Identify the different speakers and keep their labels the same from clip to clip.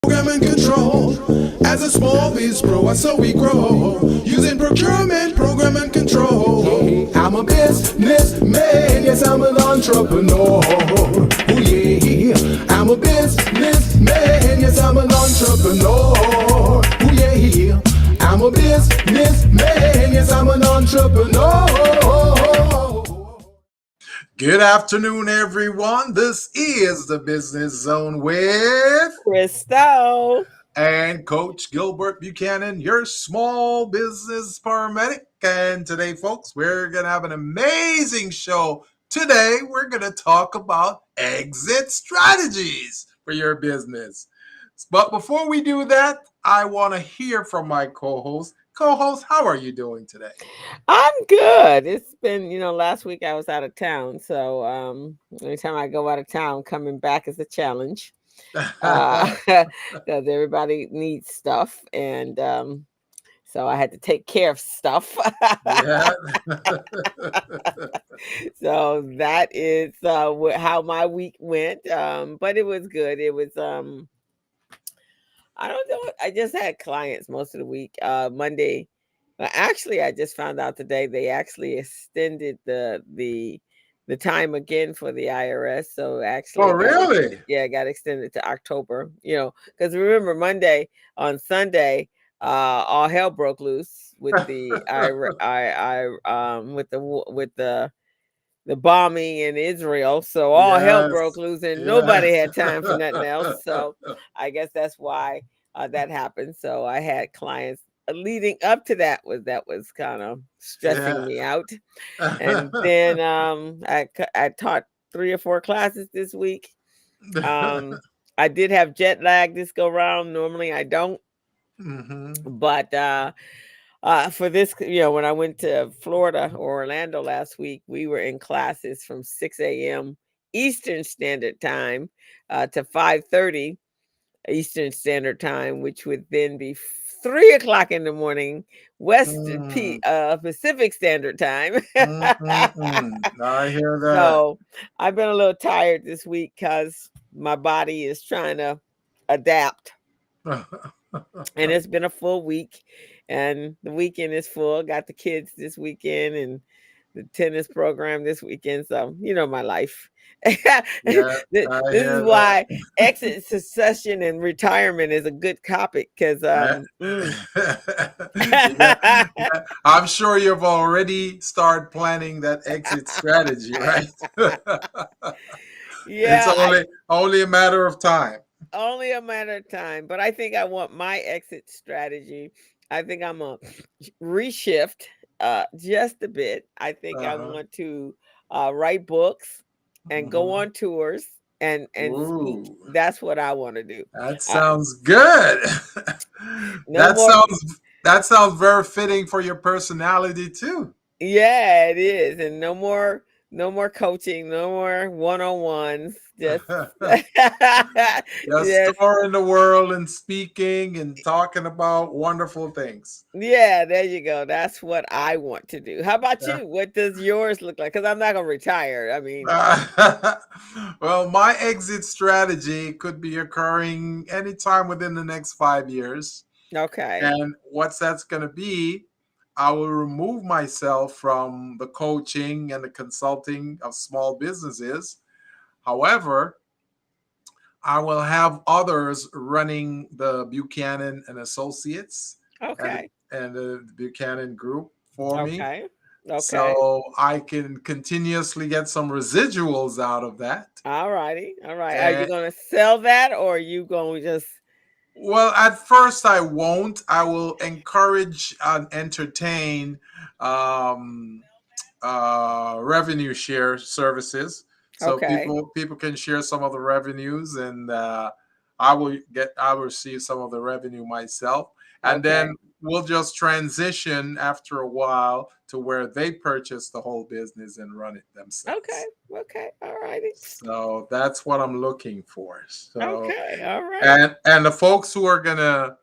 Speaker 1: program and control. As a small biz pro, and so we grow. Using procurement, program and control. I'm a businessman, yes, I'm an entrepreneur. Oh yeah, I'm a businessman, yes, I'm an entrepreneur. Oh yeah, I'm a businessman, yes, I'm an entrepreneur. Good afternoon, everyone. This is the Business Zone with
Speaker 2: Christo.
Speaker 1: and Coach Gilbert Buchanan, your small business paramedic. And today, folks, we're going to have an amazing show. Today, we're going to talk about exit strategies for your business. But before we do that, I want to hear from my co-host. Co-host, how are you doing today?
Speaker 2: I'm good. It's been, last week I was out of town. So anytime I go out of town, coming back is a challenge. Because everybody needs stuff. And so I had to take care of stuff.
Speaker 1: Yeah.
Speaker 2: So that is how my week went. But it was good. It was I don't know. I just had clients most of the week. Monday, actually, I just found out today they actually extended the time again for the IRS. So actually,
Speaker 1: Oh, really?
Speaker 2: it got extended to October. Because remember Monday on Sunday, all hell broke loose with the with the bombing in Israel. So all hell
Speaker 1: Yes.
Speaker 2: broke loose and
Speaker 1: Yeah.
Speaker 2: nobody had time for nothing else. So I guess that's why that happened. So I had clients leading up to that was kind of stressing
Speaker 1: Yeah.
Speaker 2: me out. And then I taught 3 or 4 classes this week. Um, I did have jet lag this go round. Normally I don't,
Speaker 1: Hmm.
Speaker 2: but for this, when I went to Florida or Orlando last week, we were in classes from 6 a.m. Eastern Standard Time to 5:30 Eastern Standard Time, which would then be 3 o'clock in the morning
Speaker 1: Mm.
Speaker 2: Pacific Standard Time.
Speaker 1: I hear that.
Speaker 2: So I've been a little tired this week because my body is trying to adapt, and it's been a full week, and the weekend is full. Got the kids this weekend and the tennis program this weekend, so my life. this,
Speaker 1: Yeah, I
Speaker 2: this is
Speaker 1: hear
Speaker 2: why
Speaker 1: that.
Speaker 2: exit, succession, and retirement is a good topic because
Speaker 1: Yeah. Yeah, yeah. I'm sure you've already started planning that exit strategy, right? It's
Speaker 2: yeah, I
Speaker 1: only a matter of time.
Speaker 2: only a matter of time, but I think I want my exit strategy. I think I'm a reshift just a bit. I think I
Speaker 1: Uh-huh.
Speaker 2: want to write books and go
Speaker 1: Hmm.
Speaker 2: on tours and speak.
Speaker 1: Ooh,
Speaker 2: That's what I want to do.
Speaker 1: that
Speaker 2: Uh,
Speaker 1: sounds good.
Speaker 2: no
Speaker 1: That
Speaker 2: more.
Speaker 1: sounds very fitting for your personality too.
Speaker 2: Yeah, it is, and no more coaching, no more one-on-ones. Just
Speaker 1: Just
Speaker 2: yes.
Speaker 1: touring the world and speaking and talking about wonderful things.
Speaker 2: Yeah, there you go. That's what I want to do. How about
Speaker 1: Yeah.
Speaker 2: you? What does yours look like? Because I'm not gonna retire. I mean,
Speaker 1: Well, my exit strategy could be occurring anytime within the next 5 years.
Speaker 2: okay,
Speaker 1: And what's that's going to be, I will remove myself from the coaching and the consulting of small businesses. However, I will have others running the Buchanan and Associates and
Speaker 2: okay,
Speaker 1: the Buchanan Group for me,
Speaker 2: okay, okay.
Speaker 1: so I can continuously get some residuals out of that.
Speaker 2: All righty, all right. Are you
Speaker 1: And
Speaker 2: gonna sell that, or are you gonna just
Speaker 1: well, at first I won't. I will encourage and entertain um, revenue share services, so
Speaker 2: okay,
Speaker 1: people can share some of the revenues, and I will receive some of the revenue myself, and then
Speaker 2: okay,
Speaker 1: we'll just transition after a while to where they purchase the whole business and run it
Speaker 2: okay,
Speaker 1: themselves.
Speaker 2: okay? All righty,
Speaker 1: So that's what I'm looking for. So
Speaker 2: okay, all right,
Speaker 1: and the folks who are gonna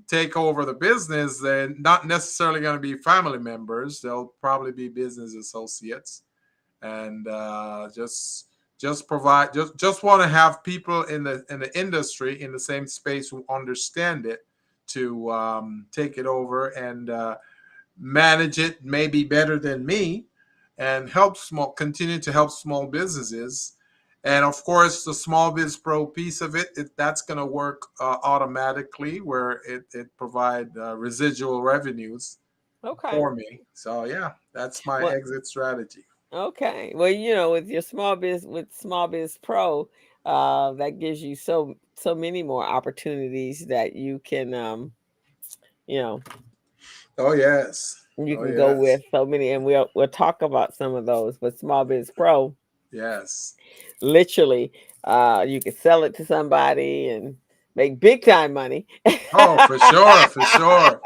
Speaker 1: take over the business, they're not necessarily going to be family members. They'll probably be business associates, and just
Speaker 3: just provide, just want to have people in the industry in the same space who understand it to take it over and manage it maybe better than me, and help small continue to help small businesses. And of course, the small biz pro piece of that's going to work automatically, where it provide residual revenues
Speaker 2: Okay.
Speaker 3: for me. So yeah, that's my
Speaker 2: Well,
Speaker 3: exit strategy.
Speaker 2: okay. Well, with your small biz pro, that gives you so many more opportunities that you can you know,
Speaker 3: Oh yes.
Speaker 2: you
Speaker 3: Oh
Speaker 2: can go
Speaker 3: yes.
Speaker 2: with so many, and we'll talk about some of those. But small biz pro,
Speaker 3: Yes.
Speaker 2: literally, you can sell it to somebody and make big time money.
Speaker 3: Oh, for sure, for sure.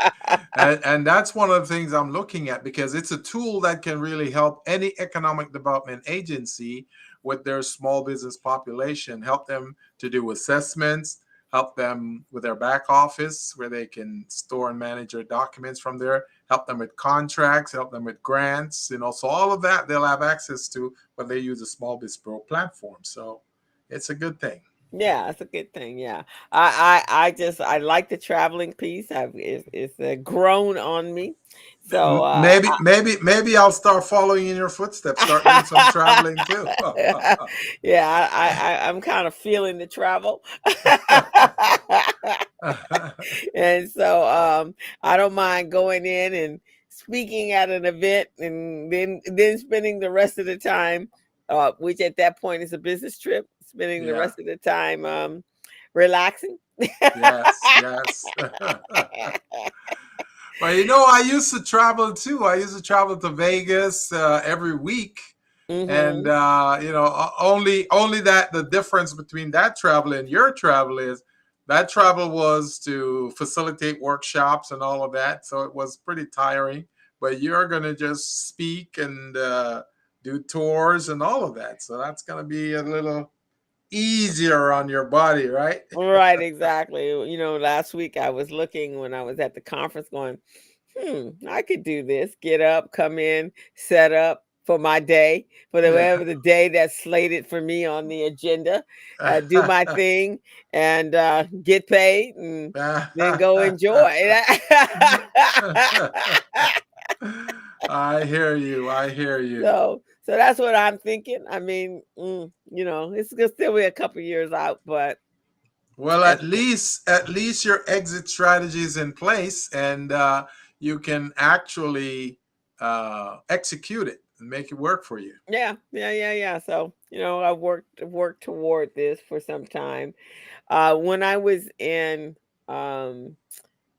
Speaker 3: And that's one of the things I'm looking at, because it's a tool that can really help any economic development agency with their small business population, help them to do assessments, help them with their back office where they can store and manage their documents from there, help them with contracts, help them with grants, so all of that they'll have access to when they use a small business pro platform. So it's a good thing.
Speaker 2: Yeah, it's a good thing. Yeah, I like the traveling piece. It's grown on me. So
Speaker 3: Maybe I'll start following in your footsteps. Start doing some traveling too.
Speaker 2: yeah, I'm kind of feeling the travel. And so I don't mind going in and speaking at an event, and then spending the rest of the time, which at that point is a business trip, spending the
Speaker 3: Yeah.
Speaker 2: rest of the time relaxing.
Speaker 3: Yes. Yes. Well, I used to travel too. I used to travel to Vegas every week, and
Speaker 2: Hmm.
Speaker 3: only that the difference between that travel and your travel is that travel was to facilitate workshops and all of that, so it was pretty tiring. But you're gonna just speak and do tours and all of that, so that's gonna be a little easier on your body, right?
Speaker 2: Right, exactly. Last week I was looking when I was at the conference going, I could do this. Get up, come in, set up for my day, for
Speaker 3: Yeah.
Speaker 2: whatever the day that's slated for me on the agenda, do my thing, and get paid, and then go enjoy.
Speaker 3: I hear you. I hear you.
Speaker 2: So that's what I'm thinking. I mean, it's gonna still be a couple years out, but
Speaker 3: Well,
Speaker 2: as
Speaker 3: at least your exit strategy is in place, and you can actually execute it and make it work for you.
Speaker 2: yeah, yeah, yeah, yeah. So I've worked toward this for some time. When I was in um,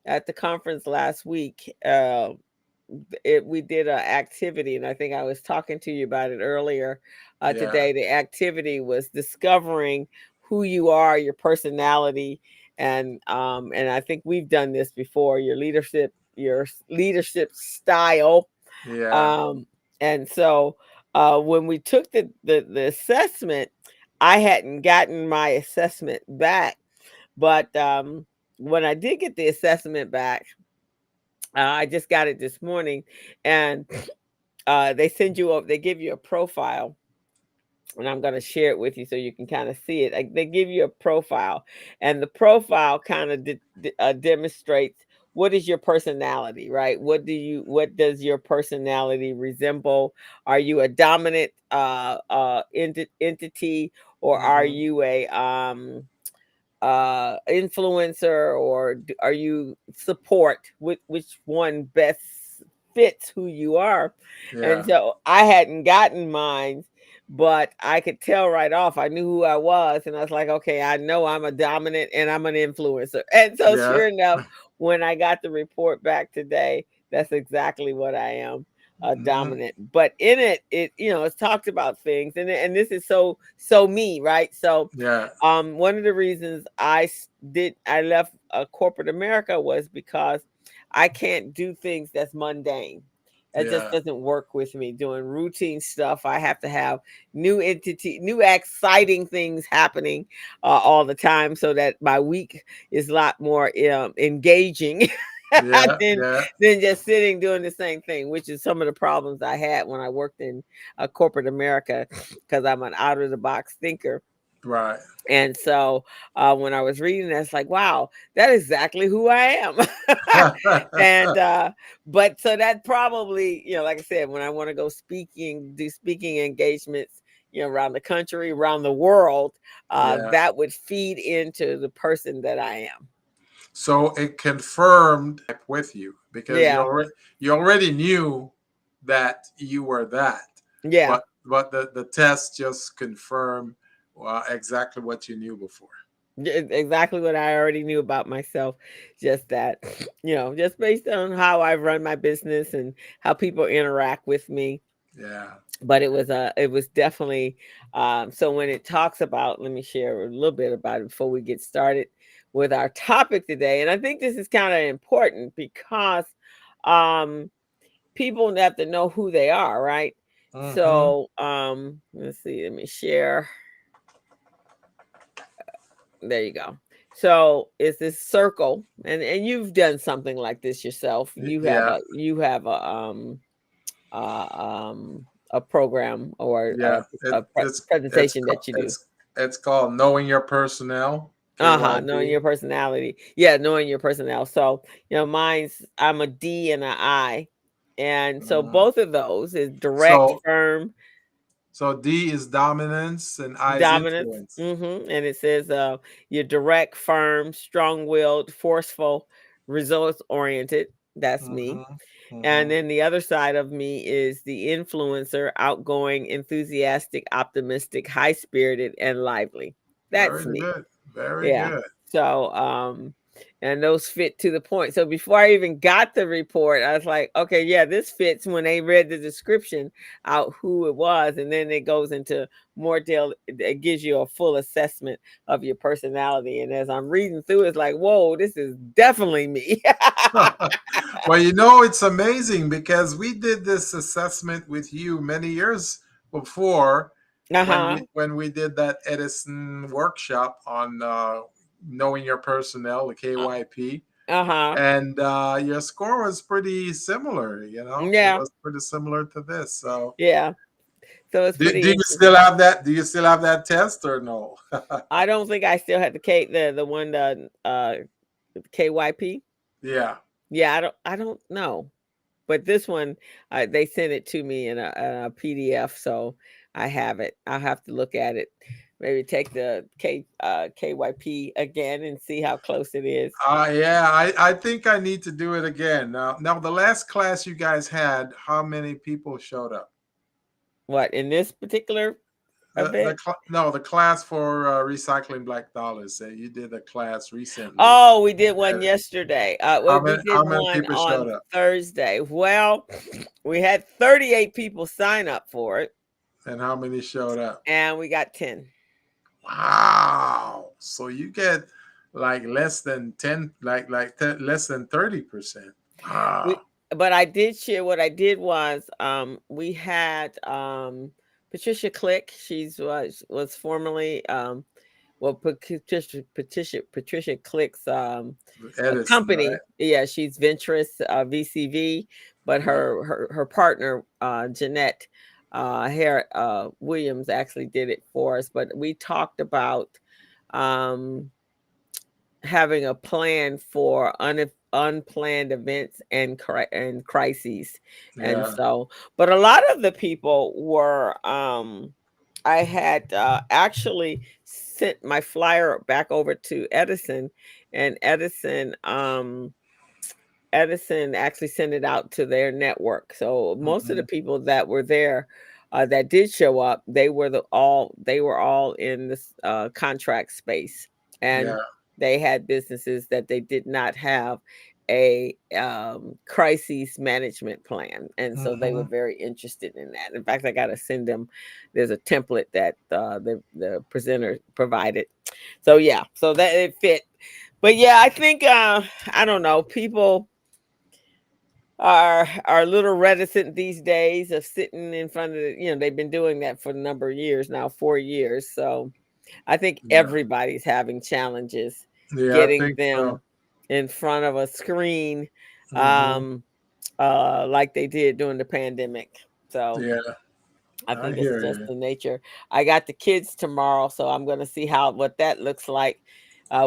Speaker 2: at the conference last week, we did an activity, and I think I was talking to you about it earlier
Speaker 3: Yeah.
Speaker 2: today. The activity was discovering who you are, your personality, and I think we've done this before. Your leadership style,
Speaker 3: Yeah.
Speaker 2: um, and so when we took the assessment, I hadn't gotten my assessment back, but when I did get the assessment back, I just got it this morning, and they give you a profile, and I'm going to share it with you so you can kind of see it. Like, they give you a profile, and the profile kind of demonstrates what is your personality, right? What does your personality resemble? Are you a dominant entity, or are
Speaker 3: Hmm.
Speaker 2: you a influencer, or are you support? Which one best fits who you are? And
Speaker 3: Yeah.
Speaker 2: so I hadn't gotten mine, but I could tell right off. I knew who I was, and I was like, okay, I know I'm a dominant and I'm an influencer. And so
Speaker 3: Yeah.
Speaker 2: sure enough, when I got the report back today, that's exactly what I am, a
Speaker 3: Hmm.
Speaker 2: dominant. But in it's talked about things, and this is so me, right? So
Speaker 3: Yeah.
Speaker 2: one of the reasons I left corporate America was because I can't do things that's mundane. It just
Speaker 3: Yeah.
Speaker 2: doesn't work with me doing routine stuff. I have to have new exciting things happening all the time, so that my week is a lot more engaging.
Speaker 3: Yeah,
Speaker 2: than
Speaker 3: yeah,
Speaker 2: just sitting doing the same thing, which is some of the problems I had when I worked in corporate America, because I'm an out of the box thinker.
Speaker 3: right.
Speaker 2: And so when I was reading that, it's like, wow, that is exactly who I am. And but so that probably, like I said, when I want to go speaking, do speaking engagements, around the country, around the world,
Speaker 3: Yeah.
Speaker 2: that would feed into the person that I am.
Speaker 3: So it confirmed with you because
Speaker 2: Yeah.
Speaker 3: you already knew that you were that,
Speaker 2: Yeah.
Speaker 3: but the test just confirmed exactly what you knew before.
Speaker 2: Exactly what I already knew about myself. Just that, just based on how I run my business and how people interact with me.
Speaker 3: Yeah.
Speaker 2: But it was definitely, so when it talks about, let me share a little bit about it before we get started with our topic today. And I think this is kind of important because um people have to know who they are, right?
Speaker 3: Hmm.
Speaker 2: So let's see, let me share. There you go. So it's this circle, and you've done something like this yourself.
Speaker 3: Yeah.
Speaker 2: You have a program or
Speaker 3: Yeah.
Speaker 2: presentation that you do.
Speaker 3: It's called knowing your personnel.
Speaker 2: Uh-huh, knowing
Speaker 3: KYP.
Speaker 2: your personality. Yeah, knowing your personnel. So, mine's, I'm a D and an I. And so
Speaker 3: Mhm.
Speaker 2: both of those is direct,
Speaker 3: So
Speaker 2: firm,
Speaker 3: D is dominance and I is
Speaker 2: dominance.
Speaker 3: influence.
Speaker 2: And it says you're direct, firm, strong-willed, forceful, results oriented. That's me.
Speaker 3: Hmm.
Speaker 2: And
Speaker 3: Hmm.
Speaker 2: then the other side of me is the influencer, outgoing, enthusiastic, optimistic, high-spirited, and lively. That's
Speaker 3: Very
Speaker 2: me.
Speaker 3: good. Very
Speaker 2: Yeah.
Speaker 3: good.
Speaker 2: So, and those fit to the point. So before I even got the report, I was like, okay, yeah, this fits when they read the description out who it was. And then it goes into more detail. It gives you a full assessment of your personality. And as I'm reading through, it's like, whoa, this is definitely me.
Speaker 3: Well, it's amazing because we did this assessment with you many years before
Speaker 2: Uh-huh.
Speaker 3: when we did that Edison workshop on knowing your personnel, the KYP,
Speaker 2: Uh-huh.
Speaker 3: and your score was pretty similar. It
Speaker 2: Yeah.
Speaker 3: was pretty similar to this. So,
Speaker 2: Yeah. So it's
Speaker 3: do
Speaker 2: pretty
Speaker 3: you
Speaker 2: interesting.
Speaker 3: still have that? Do you still have that test or no?
Speaker 2: I don't think I still had the one KYP.
Speaker 3: Yeah.
Speaker 2: Yeah, I don't know. But this one, they sent it to me in a PDF, so I have it. I'll have to look at it. Maybe take the KYP again and see how close it is.
Speaker 3: Yeah, I think I need to do it again. Now, the last class you guys had, how many people showed up?
Speaker 2: What, in this particular event?
Speaker 3: No, the class for recycling black dollars. You did a class recently.
Speaker 2: Oh, we did one
Speaker 3: And
Speaker 2: yesterday. Well, we did
Speaker 3: how many
Speaker 2: one
Speaker 3: people showed
Speaker 2: on
Speaker 3: up?
Speaker 2: Thursday. Well, we had 38 people sign up for it,
Speaker 3: And how many showed up?
Speaker 2: and we got 10.
Speaker 3: Wow! So you get like less than 10, less than 30%.
Speaker 2: We
Speaker 3: Wow!
Speaker 2: but I did share what I did was, we had, Patricia Click. She's was formerly, well, Patricia Click's, a
Speaker 3: Edison, right?
Speaker 2: company. Yeah, she's Venturous, VCV, but
Speaker 3: Yeah.
Speaker 2: her partner, Jeanette, Williams actually did it for us. But we talked about, um having a plan for unplanned events and crises. And
Speaker 3: Yeah.
Speaker 2: so, but a lot of the people were, I had actually sent my flyer back over to Edison, and Edison actually sent it out to their network. So most of the
Speaker 3: Hmm.
Speaker 2: people that were there, that did show up, they were all in this contract space, and
Speaker 3: Yeah.
Speaker 2: they had businesses that they did not have a crisis management plan, and so they were
Speaker 3: Hmm.
Speaker 2: very interested in that. In fact, I got to send them. There's a template that the presenter provided. So yeah, so that it fit. But yeah, I think I don't know, people are a little reticent these days of sitting in front of they've been doing that for a number of years now, 4 years. So I think
Speaker 3: Yeah.
Speaker 2: everybody's having challenges
Speaker 3: Yeah, I
Speaker 2: getting
Speaker 3: think
Speaker 2: them
Speaker 3: so.
Speaker 2: in front of a screen,
Speaker 3: Hmm.
Speaker 2: um, like they did during the pandemic. So
Speaker 3: Yeah,
Speaker 2: I
Speaker 3: I
Speaker 2: think it's
Speaker 3: hear
Speaker 2: just
Speaker 3: you.
Speaker 2: the nature. I got the kids tomorrow, so I'm going to see how what that looks like.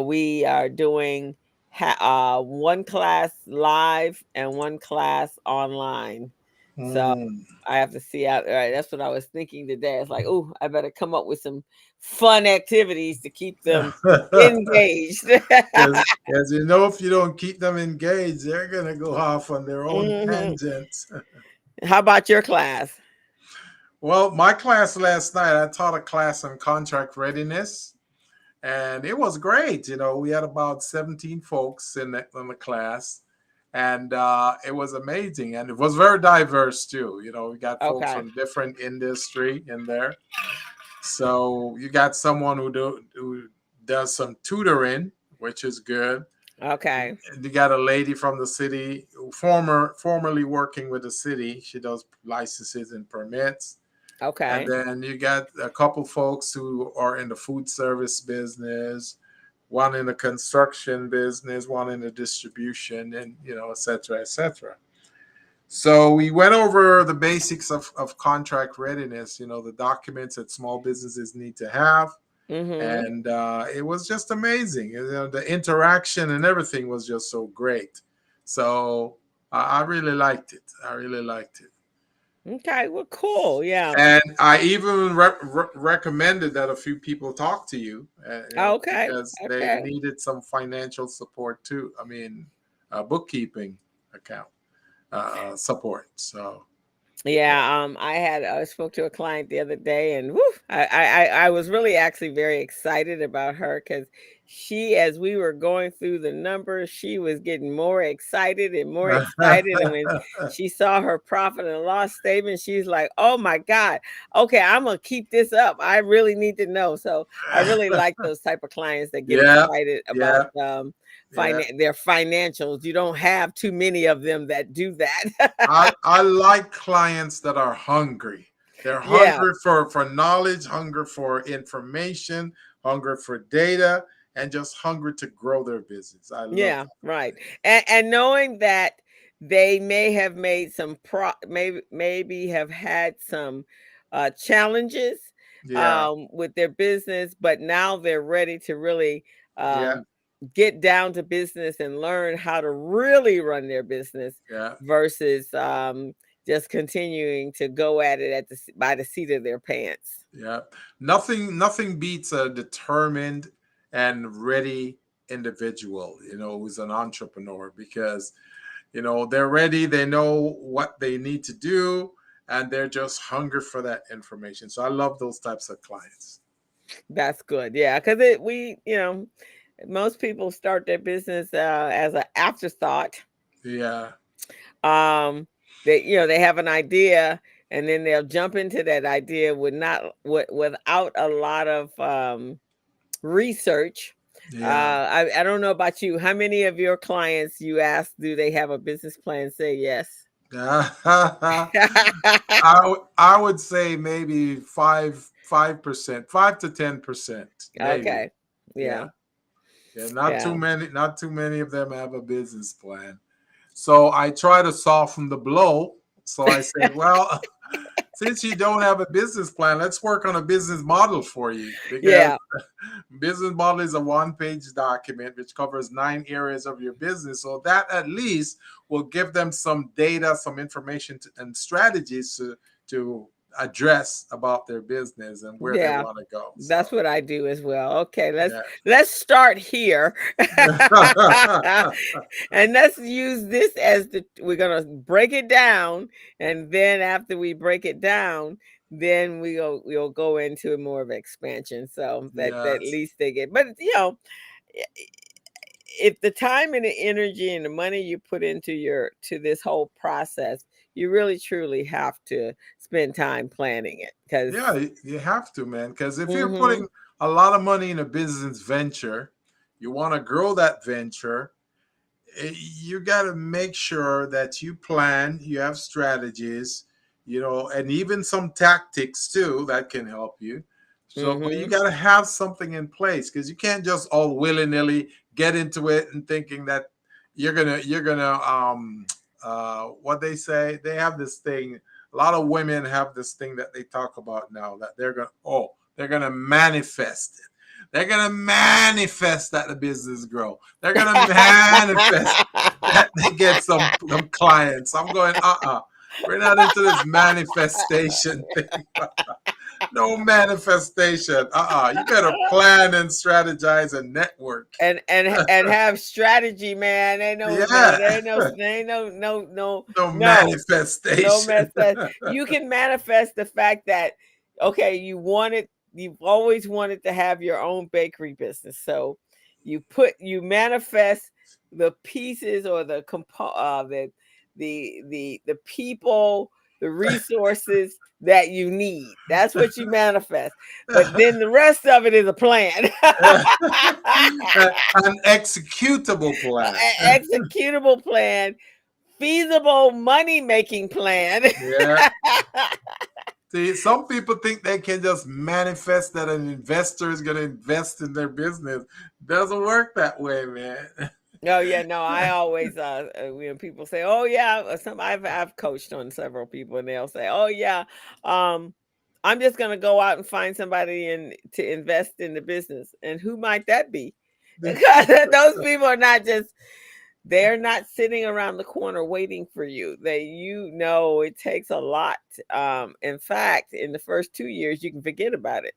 Speaker 2: We are doing one class live and one class online. So
Speaker 3: Mm.
Speaker 2: I have to see out. All right, that's what I was thinking today. It's like, oh, I better come up with some fun activities to keep them engaged.
Speaker 3: Because you know, if you don't keep them engaged, they're gonna go off on their own
Speaker 2: Hmm.
Speaker 3: tangents.
Speaker 2: How about your class?
Speaker 3: Well, my class last night, I taught a class on contract readiness, and it was great. You know, we had about 17 folks in the class, and it was amazing, and it was very diverse too. You know, we got folks
Speaker 2: Okay.
Speaker 3: from different industry in there. So you got someone who does some tutoring, which is good.
Speaker 2: Okay.
Speaker 3: You got a lady from the city, formerly working with the city. She does licenses and permits. And
Speaker 2: Okay.
Speaker 3: then you got a couple folks who are in the food service business, one in the construction business, one in the distribution, and et cetera, et cetera. So we went over the basics of contract readiness, the documents that small businesses need to have.
Speaker 2: Mm-hmm.
Speaker 3: And it was just amazing. The interaction and everything was just so great. So I really liked it. I really liked it.
Speaker 2: Okay. Well, cool. Yeah.
Speaker 3: And I even recommended that a few people talk to you,
Speaker 2: Okay.
Speaker 3: because they
Speaker 2: Okay.
Speaker 3: needed some financial support too. I mean, bookkeeping account support. So, yeah.
Speaker 2: Yeah, I spoke to a client the other day, and woo, I was really actually very excited about her because she, as we were going through the numbers, she was getting more excited and more excited. And when she saw her profit and loss statement, she's like, "Oh my God, okay, I'm gonna keep this up. I really need to know." So I really like those type of clients that get
Speaker 3: Yeah,
Speaker 2: excited about
Speaker 3: yeah, yeah.
Speaker 2: their financials. You don't have too many of them that do that.
Speaker 3: I like clients that are hungry. They're
Speaker 2: Yeah.
Speaker 3: hungry for knowledge, hunger for information, hunger for data, and just hungry to grow their business. I love
Speaker 2: Yeah,
Speaker 3: that
Speaker 2: right.
Speaker 3: client.
Speaker 2: And knowing that they may have made some maybe have had some challenges
Speaker 3: Yeah,
Speaker 2: with their business, but now they're ready to really
Speaker 3: yeah,
Speaker 2: um get down to business and learn how to really run their business
Speaker 3: yeah,
Speaker 2: versus just continuing to go at it by the seat of their pants.
Speaker 3: yeah. Nothing beats a determined and ready individual, who's an entrepreneur, because they're ready, they know what they need to do, and they're just hungry for that information. So I love those types of clients.
Speaker 2: That's good. Yeah, because most people start their business as an afterthought.
Speaker 3: Yeah,
Speaker 2: Um, they have an idea, and then they'll jump into that idea without a lot of research.
Speaker 3: yeah.
Speaker 2: I don't know about you. How many of your clients you ask, do they have a business plan? Say yes.
Speaker 3: I would say maybe 5%, 5 to 10%, maybe.
Speaker 2: Okay.
Speaker 3: Yeah,
Speaker 2: Yeah.
Speaker 3: yeah. Not too
Speaker 2: Yeah.
Speaker 3: many. Not too many of them have a business plan. So I try to soften the blow. So I said, well, since you don't have a business plan, let's work on a business model for you, because
Speaker 2: Yeah.
Speaker 3: business model is a one-page document which covers 9 areas of your business. So that at least will give them some data, some information, and strategies to address about their business and where they
Speaker 2: Yeah.
Speaker 3: want to go.
Speaker 2: That's
Speaker 3: So
Speaker 2: what I do as well. Okay, let's
Speaker 3: yeah.
Speaker 2: let's start here. And let's use this as we're gonna break it down, and then after we break it down, then we'll go into more of expansion, so that at
Speaker 3: Yes.
Speaker 2: least they get. But if the time and the energy and the money you put into to this whole process, you really truly have to spend time planning it because.
Speaker 3: Yeah, you have to, man. Because if you're
Speaker 2: Mm-hmm.
Speaker 3: putting a lot of money in a business venture, you want to grow that venture, you got to make sure that you plan, you have strategies, and even some tactics too that can help you. So, but you
Speaker 2: Mm-hmm.
Speaker 3: got to have something in place, because you can't just all willy nilly get into it and thinking that you're gonna what they say, they have this thing, a lot of women have this thing that they talk about now, that they're gonna manifest it. They're gonna manifest that the business grow. They're gonna manifest that they get some clients. I'm going, we're not into this manifestation thing. No manifestation. You better plan and strategize and network.
Speaker 2: and have strategy, man. Ain't no
Speaker 3: Yeah.
Speaker 2: there ain't no there ain't
Speaker 3: No
Speaker 2: no
Speaker 3: manifestation.
Speaker 2: manifest. You can manifest the fact that okay, you've always wanted to have your own bakery business. So you manifest the pieces or the people, the resources that you need. That's what you manifest. But then the rest of it is a plan.
Speaker 3: An executable plan.
Speaker 2: Executable plan, feasible money making plan.
Speaker 3: Yeah. See, some people think they can just manifest that an investor is going to invest in their business. Doesn't work that way, man.
Speaker 2: Oh yeah, no, I always when people say, "Oh yeah," I've coached on several people, and they'll say, "Oh yeah, um, I'm just gonna go out and find somebody to invest in the business," and who might that be? Because those people are not just they're not sitting around the corner waiting for you. It takes a lot. In fact, in the first 2 years, you can forget about it.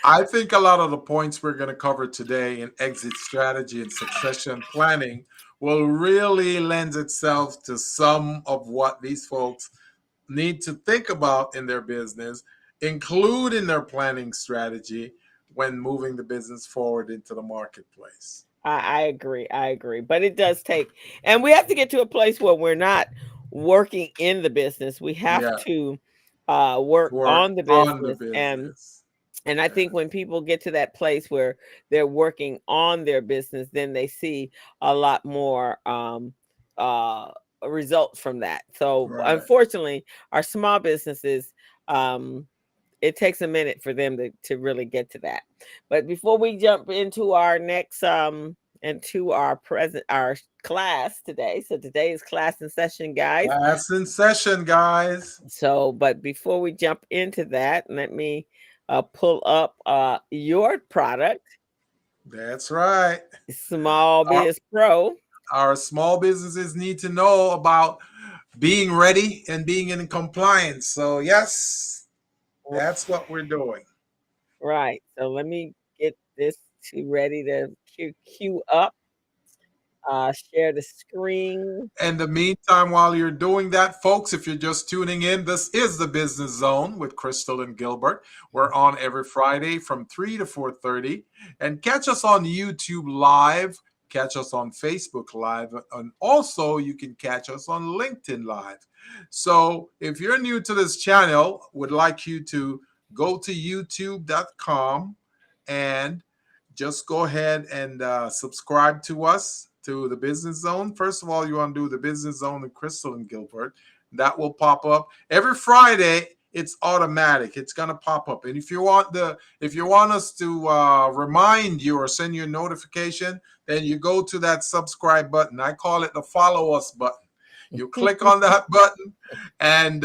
Speaker 3: I think a lot of the points we're going to cover today in exit strategy and succession planning will really lend itself to some of what these folks need to think about in their business, include in their planning strategy when moving the business forward into the marketplace.
Speaker 2: I agree. I agree. But it does take, and we have to get to a place where we're not working in the business. We have
Speaker 3: Yeah,
Speaker 2: to work
Speaker 3: work
Speaker 2: on the
Speaker 3: on the
Speaker 2: business.
Speaker 3: business.
Speaker 2: And I think when people get to that place where they're working on their business, then they see a lot more uh, results from that. So
Speaker 3: Right.
Speaker 2: unfortunately, our small businesses, um, it takes a minute for them to really get to that. But before we jump into our next into our class today. So today is class in session, guys.
Speaker 3: Class in session, guys.
Speaker 2: So, but before we jump into that, let me pull up your product,
Speaker 3: That's right.
Speaker 2: Small
Speaker 3: Our,
Speaker 2: Biz Pro.
Speaker 3: our small businesses need to know about being ready and being in compliance. So, yes, that's what we're doing.
Speaker 2: Right. So let me get this ready to queue up. Share the screen.
Speaker 3: In the meantime, while you're doing that, folks, if you're just tuning in, this is the Business Zone with Crystal and Gilbert. We're on every Friday from 3 to 4:30. And catch us on YouTube Live, catch us on Facebook Live, and also you can catch us on LinkedIn Live. So if you're new to this channel, would like you to go to youtube.com and just go ahead and subscribe to us, to the Business Zone. First of all, you want to do the Business Zone with Crystal and Gilbert. That will pop up every Friday. It's automatic. It's gonna pop up. And if you want us to remind you or send you a notification, then you go to that subscribe button. I call it the follow us button. You click on that button, and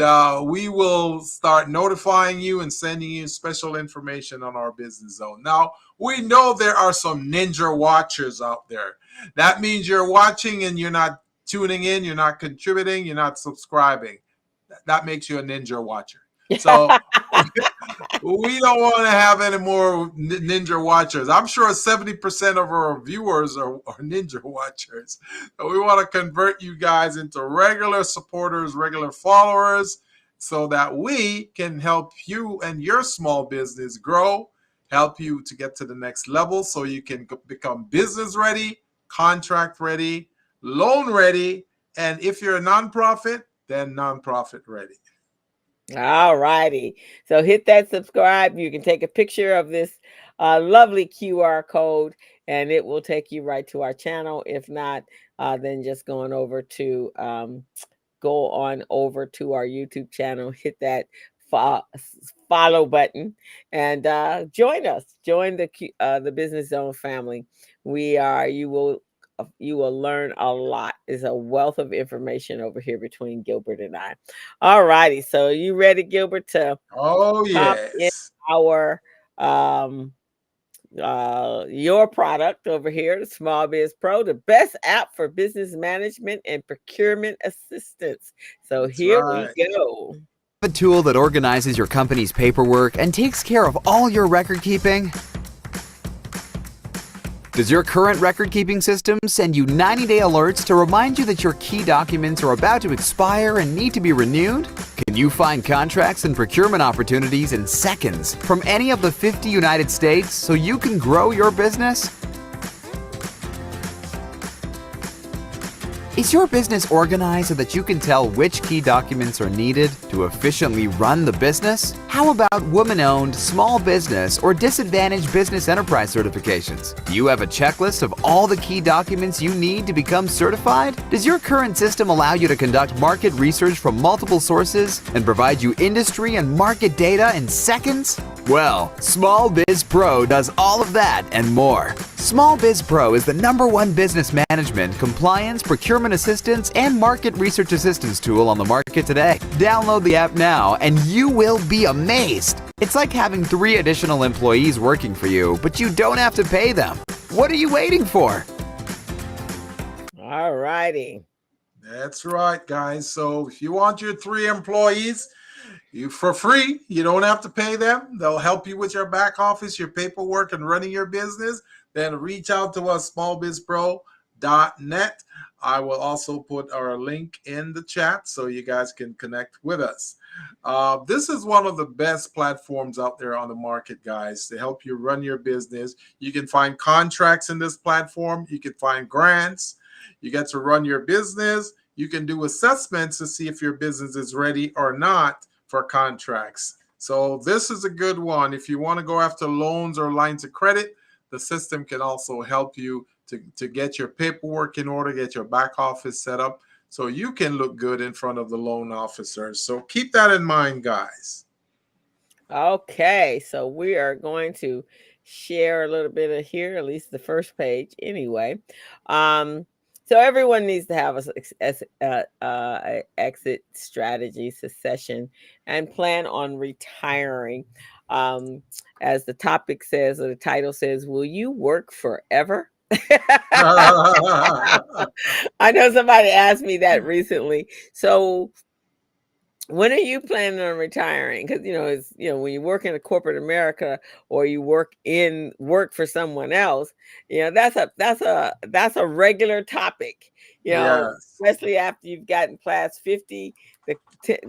Speaker 3: we will start notifying you and sending you special information on our Business Zone. Now, we know there are some ninja watchers out there. That means you're watching and you're not tuning in, you're not contributing, you're not subscribing. That makes you a ninja watcher. So we don't want to have any more ninja watchers. I'm sure 70% of our viewers are ninja watchers. So we want to convert you guys into regular supporters, regular followers, so that we can help you and your small business grow, help you to get to the next level so you can become business ready, contract ready, loan ready, and if you're a nonprofit, then nonprofit ready.
Speaker 2: All righty. So hit that subscribe. You can take a picture of this lovely QR code and it will take you right to our channel. If not, then just go on over to our YouTube channel, hit that follow button and join us. Join the Business Zone family. You will learn a lot. There's a wealth of information over here between Gilbert and I. All righty. So you ready, Gilbert, to
Speaker 3: Oh,
Speaker 2: pop in
Speaker 3: yes.
Speaker 2: our your product over here, the Small Biz Pro, the best app for business management and procurement assistance. So
Speaker 3: That's
Speaker 2: here we
Speaker 3: right.
Speaker 2: go.
Speaker 4: A tool that organizes your company's paperwork and takes care of all your record keeping? Does your current record-keeping system send you 90-day alerts to remind you that your key documents are about to expire and need to be renewed? Can you find contracts and procurement opportunities in seconds from any of the 50 United States so you can grow your business? Is your business organized so that you can tell which key documents are needed to efficiently run the business? How about woman-owned, small business, or disadvantaged business enterprise certifications? Do you have a checklist of all the key documents you need to become certified? Does your current system allow you to conduct market research from multiple sources and provide you industry and market data in seconds? Well, Small Biz Pro does all of that and more. Small Biz Pro is the #1 business management, compliance, procurement assistance, and market research assistance tool on the market today. Download the app now and you will be amazed. It's like having 3 additional employees working for you, but you don't have to pay them. What are you waiting for?
Speaker 2: All righty.
Speaker 3: That's right, guys. So if you want your 3 employees, for free, you don't have to pay them. They'll help you with your back office, your paperwork, and running your business. Then reach out to us, smallbizpro.net. I will also put our link in the chat so you guys can connect with us. This is one of the best platforms out there on the market, guys, to help you run your business. You can find contracts in this platform. You can find grants. You get to run your business. You can do assessments to see if your business is ready or not for contracts. So this is a good one. If you want to go after loans or lines of credit, the system can also help you to get your paperwork in order, get your back office set up so you can look good in front of the loan officers. So keep that in mind, guys.
Speaker 2: Okay, so we are going to share a little bit of here, at least the first page anyway. So everyone needs to have a exit strategy, succession, and plan on retiring. As the topic says, or the title says, will you work forever? I know somebody asked me that recently. So when are you planning on retiring? Because it's when you work in a corporate America or you work for someone else, that's a regular topic.
Speaker 3: Yes.
Speaker 2: Especially after you've gotten past 50, the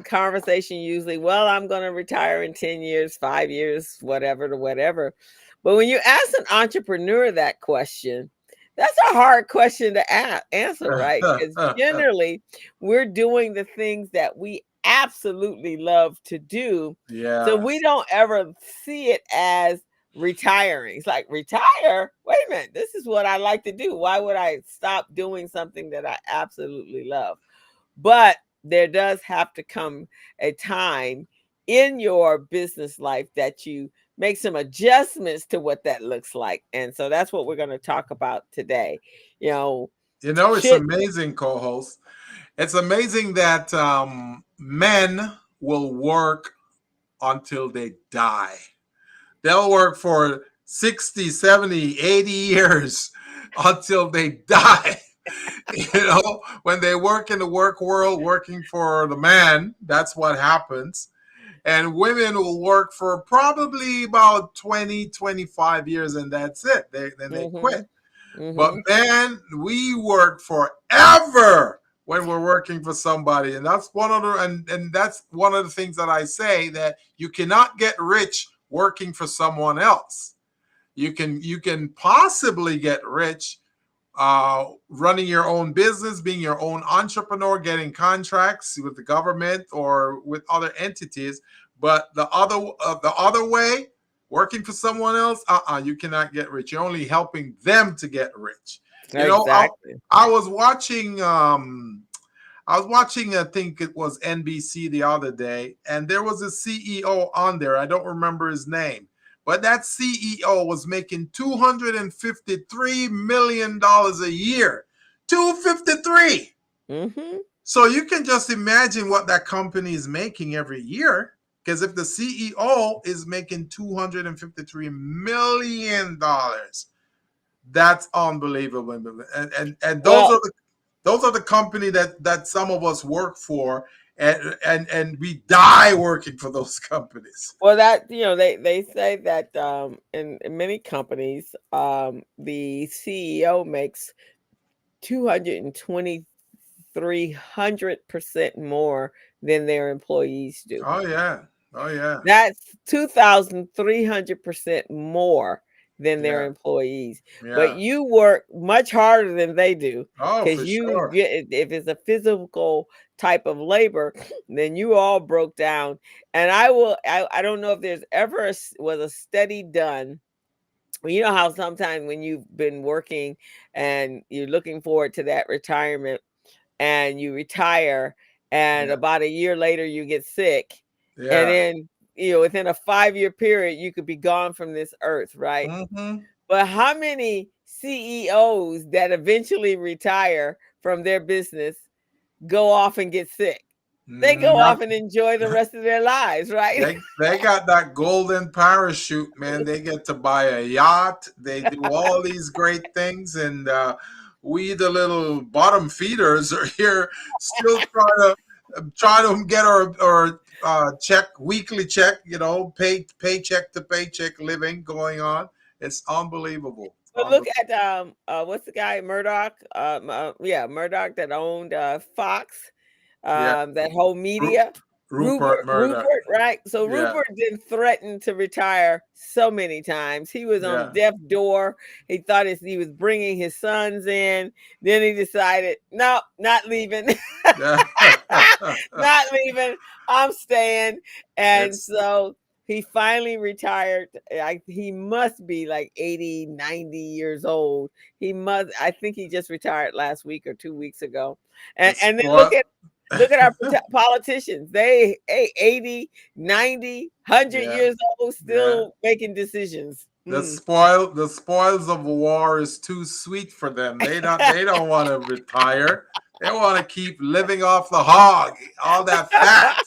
Speaker 2: conversation usually, well, I'm going to retire in 10 years, 5 years, whatever to whatever. But when you ask an entrepreneur that question, that's a hard question to answer, right? Because generally, we're doing the things that we absolutely love to do. So we
Speaker 3: Yes.
Speaker 2: don't ever see it as retiring. It's like, retire? Wait a minute. This is what I like to do. Why would I stop doing something that I absolutely love? But there does have to come a time in your business life that you make some adjustments to what that looks like. And so that's what we're going to talk about today.
Speaker 3: It's amazing, co-host. It's amazing that men will work until they die. They'll work for 60, 70, 80 years until they die. When they work in the work world, working for the man, that's what happens. And women will work for probably about 20, 25 years, and that's it. Then they quit. But man, we work forever when we're working for somebody. And that's one of the things that I say, that you cannot get rich working for someone else. You can possibly get rich running your own business, being your own entrepreneur, getting contracts with the government or with other entities. But the other way, working for someone else, you cannot get rich. You're only helping them to get rich.
Speaker 2: Exactly.
Speaker 3: I was watching. I think it was NBC the other day, and there was a CEO on there. I don't remember his name, but that CEO was making $253 million a year. 253.
Speaker 2: Mm-hmm.
Speaker 3: So you can just imagine what that company is making every year. Because if the CEO is making $253 million, that's unbelievable. And
Speaker 2: Well,
Speaker 3: those are the company that some of us work for, and we die working for those companies.
Speaker 2: well, that they say that in many companies, the CEO makes 2,300% more than their employees do.
Speaker 3: Oh yeah. Oh yeah.
Speaker 2: That's 2,300% more than their
Speaker 3: Yeah.
Speaker 2: employees. But
Speaker 3: Yeah.
Speaker 2: you work much harder than they do
Speaker 3: Oh,
Speaker 2: because
Speaker 3: for
Speaker 2: you
Speaker 3: sure.
Speaker 2: get, if it's a physical type of labor, then you all broke down. And I don't know if there's ever was a study done. You know how sometimes when you've been working and you're looking forward to that retirement and you retire, and
Speaker 3: Yeah.
Speaker 2: about a year later you get sick, and
Speaker 3: Yeah.
Speaker 2: then within a 5-year period you could be gone from this earth, right?
Speaker 3: Mm-hmm.
Speaker 2: But how many CEOs that eventually retire from their business go off and get sick? They go
Speaker 3: Not
Speaker 2: off and enjoy the rest of their lives, right?
Speaker 3: they got that golden parachute, man. They get to buy a yacht. They do all these great things, and we, the little bottom feeders, are here still trying to get our check, weekly check. Paycheck to paycheck living going on. It's unbelievable.
Speaker 2: But look at what's the guy, Murdoch? Yeah, Murdoch, that owned Fox,
Speaker 3: Yeah,
Speaker 2: that whole
Speaker 3: Ru-
Speaker 2: media.
Speaker 3: Rupert Murdoch.
Speaker 2: Rupert, right? So
Speaker 3: Yeah,
Speaker 2: Rupert didn't threaten to retire so many times. He was on
Speaker 3: yeah.
Speaker 2: death door. He thought he was bringing his sons in. Then he decided, no, not leaving, not leaving. I'm staying. And
Speaker 3: It's
Speaker 2: so he finally retired. He must be like 80, 90 years old. I think he just retired last week or 2 weeks ago.
Speaker 3: the
Speaker 2: And then
Speaker 3: spoil.
Speaker 2: look at our politicians. They 80, 90, 100
Speaker 3: Yeah,
Speaker 2: years old,
Speaker 3: yeah.
Speaker 2: still making decisions.
Speaker 3: The spoils of war is too sweet for them. They don't want to retire. They want to keep living off the hog, all that fat.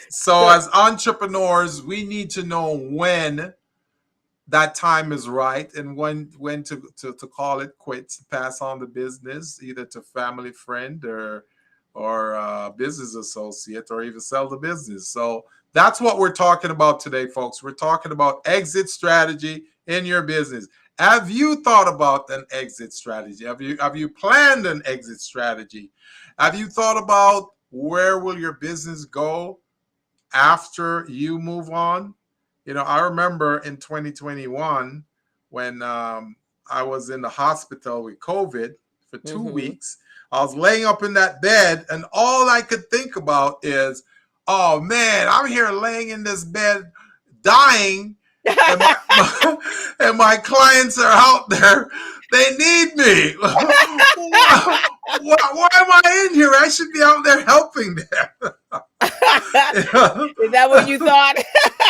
Speaker 3: So
Speaker 2: So
Speaker 3: as entrepreneurs, we need to know when that time is right, and when to call it quits, pass on the business either to family friend or business associate, or even sell the business. So that's what we're talking about today, folks. We're talking about exit strategy in your business. Have you thought about an exit strategy? Have you planned an exit strategy? Have you thought about where will your business go after you move on? I remember in 2021 when I was in the hospital with COVID for two
Speaker 2: mhm.
Speaker 3: weeks. I was laying up in that bed, and all I could think about is, oh man, I'm here laying in this bed dying, and and my clients are out there. They need me. Why am I in here? I should be out there helping them.
Speaker 2: Is that what you thought?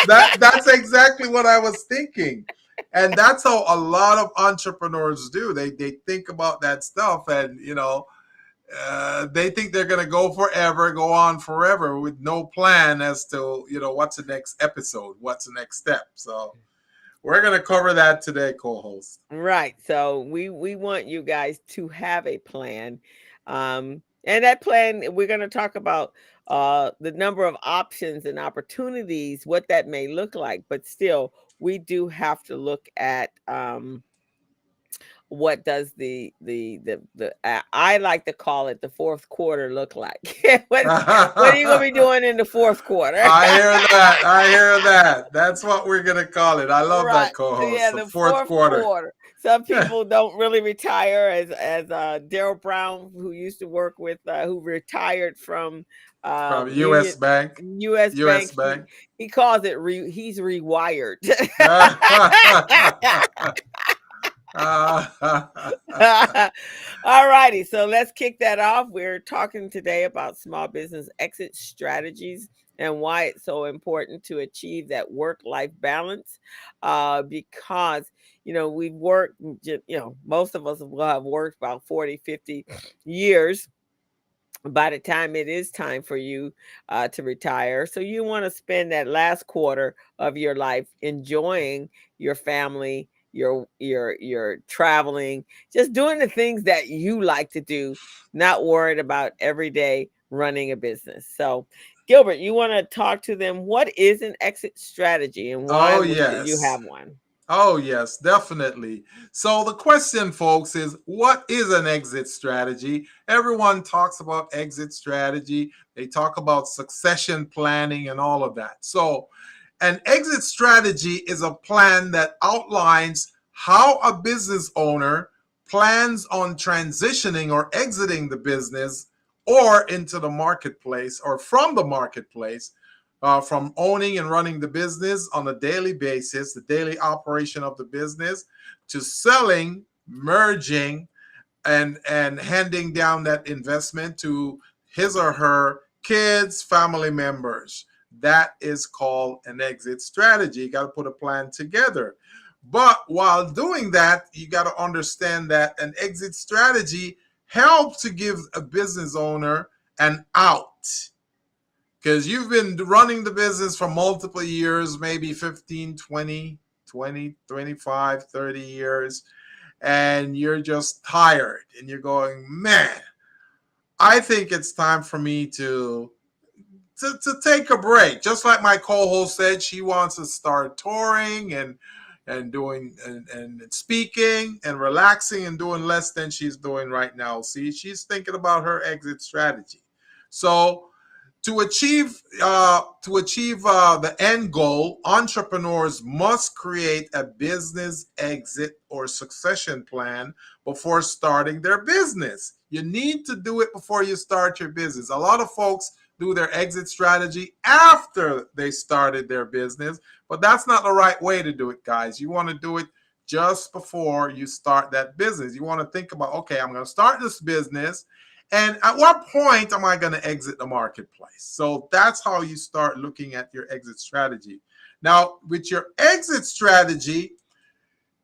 Speaker 3: That's exactly what I was thinking. And that's how a lot of entrepreneurs do. They think about that stuff, and they think they're going to go on forever with no plan as to what's the next episode, what's the next step. So we're going to cover that today, co-host.
Speaker 2: Right. So we want you guys to have a plan. And that plan, we're going to talk about the number of options and opportunities, what that may look like, but still we do have to look at what does I like to call it the fourth quarter look like. What are you going to be doing in the fourth quarter?
Speaker 3: I hear that. I hear that. That's what we're going to call it. I love
Speaker 2: Right.
Speaker 3: that, co-host.
Speaker 2: Yeah,
Speaker 3: The
Speaker 2: the
Speaker 3: fourth
Speaker 2: fourth
Speaker 3: quarter.
Speaker 2: quarter. Some people don't really retire, as Daryl Brown, who used to work with, who retired from
Speaker 3: From
Speaker 2: Union
Speaker 3: U.S. Bank.
Speaker 2: U.S.
Speaker 3: U.S.
Speaker 2: Bank.
Speaker 3: Bank.
Speaker 2: He calls it he's rewired. All righty, so let's kick that off. We're talking today about small business exit strategies and why it's so important to achieve that work-life balance. Because, we've worked, most of us will have worked about 40, 50 years by the time it is time for you to retire. So you want to spend that last quarter of your life enjoying your family, your traveling, just doing the things that you like to do, not worried about every day running a business. So Gilbert, you want to talk to them. What is an exit strategy and why
Speaker 3: Oh,
Speaker 2: should you
Speaker 3: yes.
Speaker 2: have one?
Speaker 3: Oh, yes, definitely. So the question, folks, is what is an exit strategy? Everyone talks about exit strategy. They talk about succession planning and all of that. So an exit strategy is a plan that outlines how a business owner plans on transitioning or exiting the business or into the marketplace or from the marketplace, from owning and running the business on a daily basis, the daily operation of the business, to selling, merging, and handing down that investment to his or her kids, family members. That is called an exit strategy. You got to put a plan together. But while doing that, you got to understand that an exit strategy helps to give a business owner an out, because you've been running the business for multiple years, maybe 15, 25, 30 years, and you're just tired and you're going, man, I think it's time for me to take a break. Just like my co-host said, she wants to start touring and doing and speaking and relaxing and doing less than she's doing right now. See, she's thinking about her exit strategy. So to achieve the end goal, entrepreneurs must create a business exit or succession plan before starting their business. You need to do it before you start your business. A lot of folks do their exit strategy after they started their business, but that's not the right way to do it, guys. You want to do it just before you start that business. You want to think about, okay, I'm going to start this business, and at what point am I going to exit the marketplace? So that's how you start looking at your exit strategy. Now, with your exit strategy,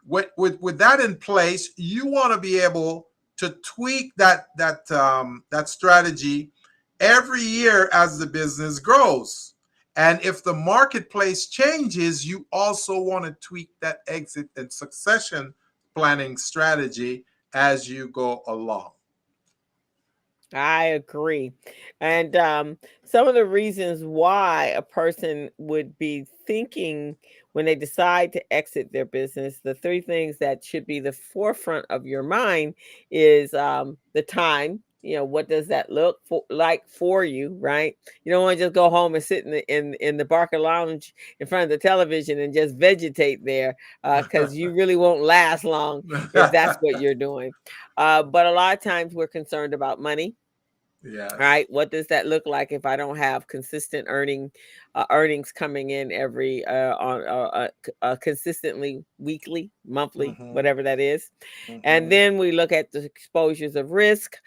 Speaker 3: with that in place, you want to be able to tweak that strategy every year as the business grows. And if the marketplace changes, you also want to tweak that exit and succession planning strategy as you go along.
Speaker 2: I agree. And some of the reasons why a person would be thinking when they decide to exit their business, the three things that should be the forefront of your mind is the time. What does that look like for you, right? You don't want to just go home and sit in the Barker Lounge in front of the television and just vegetate there, because you really won't last long if that's what you're doing. But a lot of times we're concerned about money.
Speaker 3: Yes.
Speaker 2: Right? What does that look like if I don't have consistent earnings coming in every on consistently weekly, monthly,
Speaker 3: Mm-hmm.
Speaker 2: whatever that is? And
Speaker 3: Mm-hmm.
Speaker 2: then we look at the exposures of risk,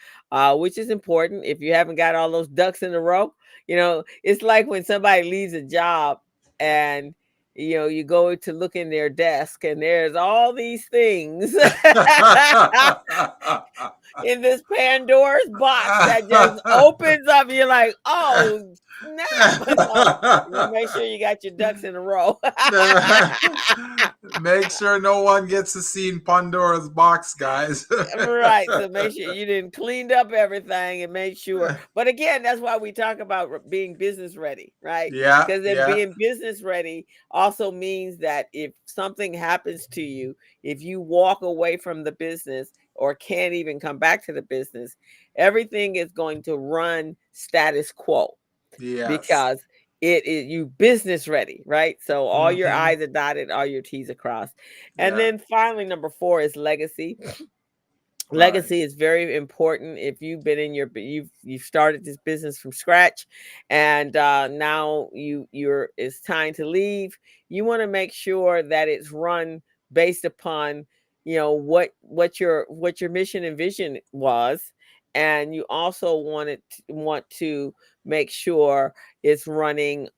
Speaker 2: which is important. If you haven't got all those ducks in a row, it's like when somebody leaves a job and you go to look in their desk and there's all these things in this Pandora's box that just opens up. You're like, oh snap! So make sure you got your ducks in a row.
Speaker 3: Make sure no one gets to see Pandora's box, guys.
Speaker 2: Right. So make sure you didn't cleaned up everything and make sure. But again, that's why we talk about being business ready, right?
Speaker 3: Yeah,
Speaker 2: Because then
Speaker 3: yeah,
Speaker 2: being business ready also means that if something happens to you, if you walk away from the business or can't even come back to the business, everything is going to run status quo
Speaker 3: yes.
Speaker 2: because it is you business ready, right? So all your
Speaker 3: Mm-hmm.
Speaker 2: I's are dotted, all your T's are crossed. And
Speaker 3: Yeah,
Speaker 2: then finally, number 4 is legacy.
Speaker 3: right.
Speaker 2: Legacy is very important. If you've been in you've started this business from scratch, and now it's time to leave. You want to make sure that it's run based upon what your mission and vision was, and you also want to make sure it's running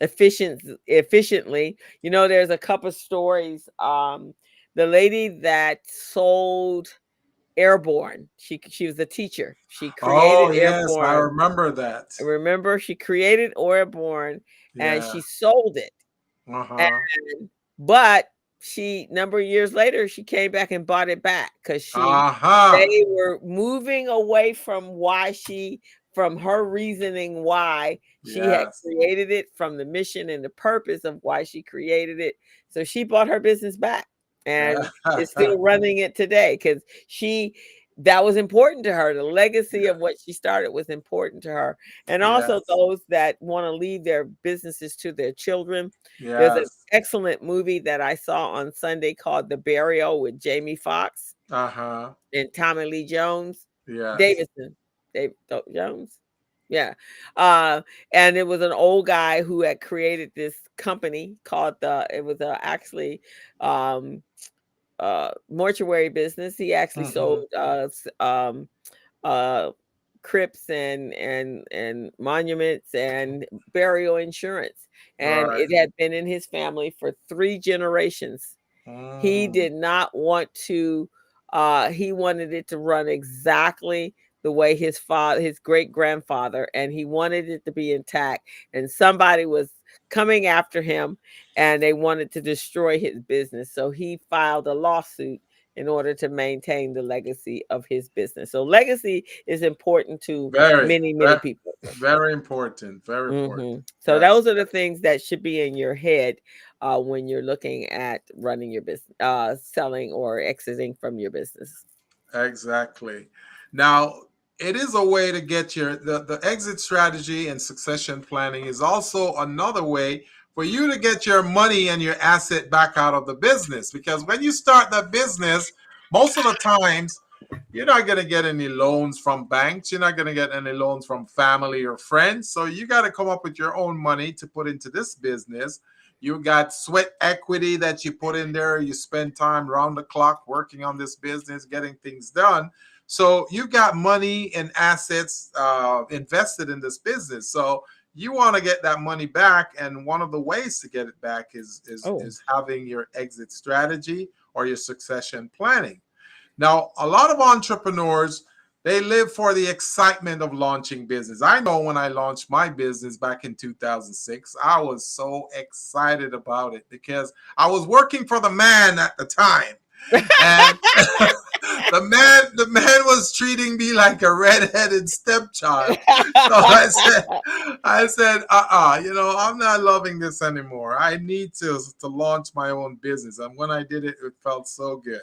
Speaker 2: efficiently. You know, there's a couple stories. The lady that sold Airborne, she was a teacher. She
Speaker 3: Oh
Speaker 2: created
Speaker 3: yes, I
Speaker 2: Airborne.
Speaker 3: remember that.
Speaker 2: Remember, she created Airborne and
Speaker 3: Yeah.
Speaker 2: she sold it.
Speaker 3: Uh-huh.
Speaker 2: And but she number of years later she came back and bought it back because
Speaker 3: Uh-huh.
Speaker 2: they were moving away from her reasoning why she had
Speaker 3: Yes.
Speaker 2: created it, from the mission and the purpose of why she created it. So she bought her business back and is
Speaker 3: Yeah.
Speaker 2: still running it today because that was important to her. The legacy
Speaker 3: Yeah.
Speaker 2: of what she started was important to her. And also
Speaker 3: Yes.
Speaker 2: those that want to leave their businesses to their children. There's an
Speaker 3: Yes.
Speaker 2: excellent movie that I saw on Sunday called The Burial with Jamie Foxx
Speaker 3: Uh-huh.
Speaker 2: and Tommy Lee Jones.
Speaker 3: Yes.
Speaker 2: Davidson. Jones. Yeah. Uh, and it was an old guy who had created this company called it was actually mortuary business. He actually
Speaker 3: Mm-hmm.
Speaker 2: sold uh crypts and monuments and burial insurance, and
Speaker 3: Right.
Speaker 2: it had been in his family for 3 generations. He
Speaker 3: Mm.
Speaker 2: did not want to he wanted it to run exactly the way his great grandfather, and he wanted it to be intact, and somebody was coming after him and they wanted to destroy his business, so he filed a lawsuit in order to maintain the legacy of his business. So legacy is important to
Speaker 3: Very,
Speaker 2: many
Speaker 3: very,
Speaker 2: people.
Speaker 3: very important. Very important.
Speaker 2: So
Speaker 3: Yes.
Speaker 2: those are the things that should be in your head when you're looking at running your business, selling or exiting from your business.
Speaker 3: Exactly. Now, it is a way to get the exit strategy and succession planning is also another way for you to get your money and your asset back out of the business. Because when you start that business, most of the times you're not going to get any loans from banks. You're not going to get any loans from family or friends. So you got to come up with your own money to put into this business. You got sweat equity that you put in there. You spend time round the clock working on this business, getting things done. So you got money and assets invested in this business. So you want to get that money back, and one of the ways to get it back
Speaker 2: Oh,
Speaker 3: is having your exit strategy or your succession planning. Now, a lot of entrepreneurs, they live for the excitement of launching business. I know when I launched my business back in 2006, I was so excited about it because I was working for the man at the time. And the man was treating me like a redheaded stepchild. So I said, I'm not loving this anymore. I need to launch my own business. And when I did it, it felt so good.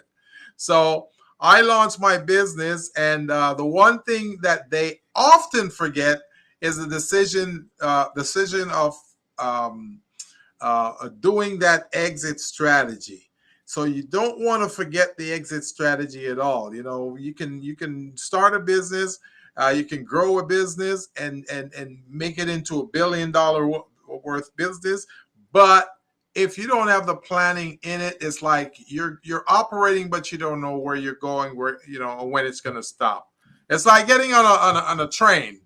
Speaker 3: So I launched my business, and the one thing that they often forget is the decision of um, doing that exit strategy. So you don't want to forget the exit strategy at all. You can start a business, you can grow a business, and make it into $1 billion worth business, but if you don't have the planning in it, it's like you're operating, but you don't know where you're going, where when it's going to stop. It's like getting on a train,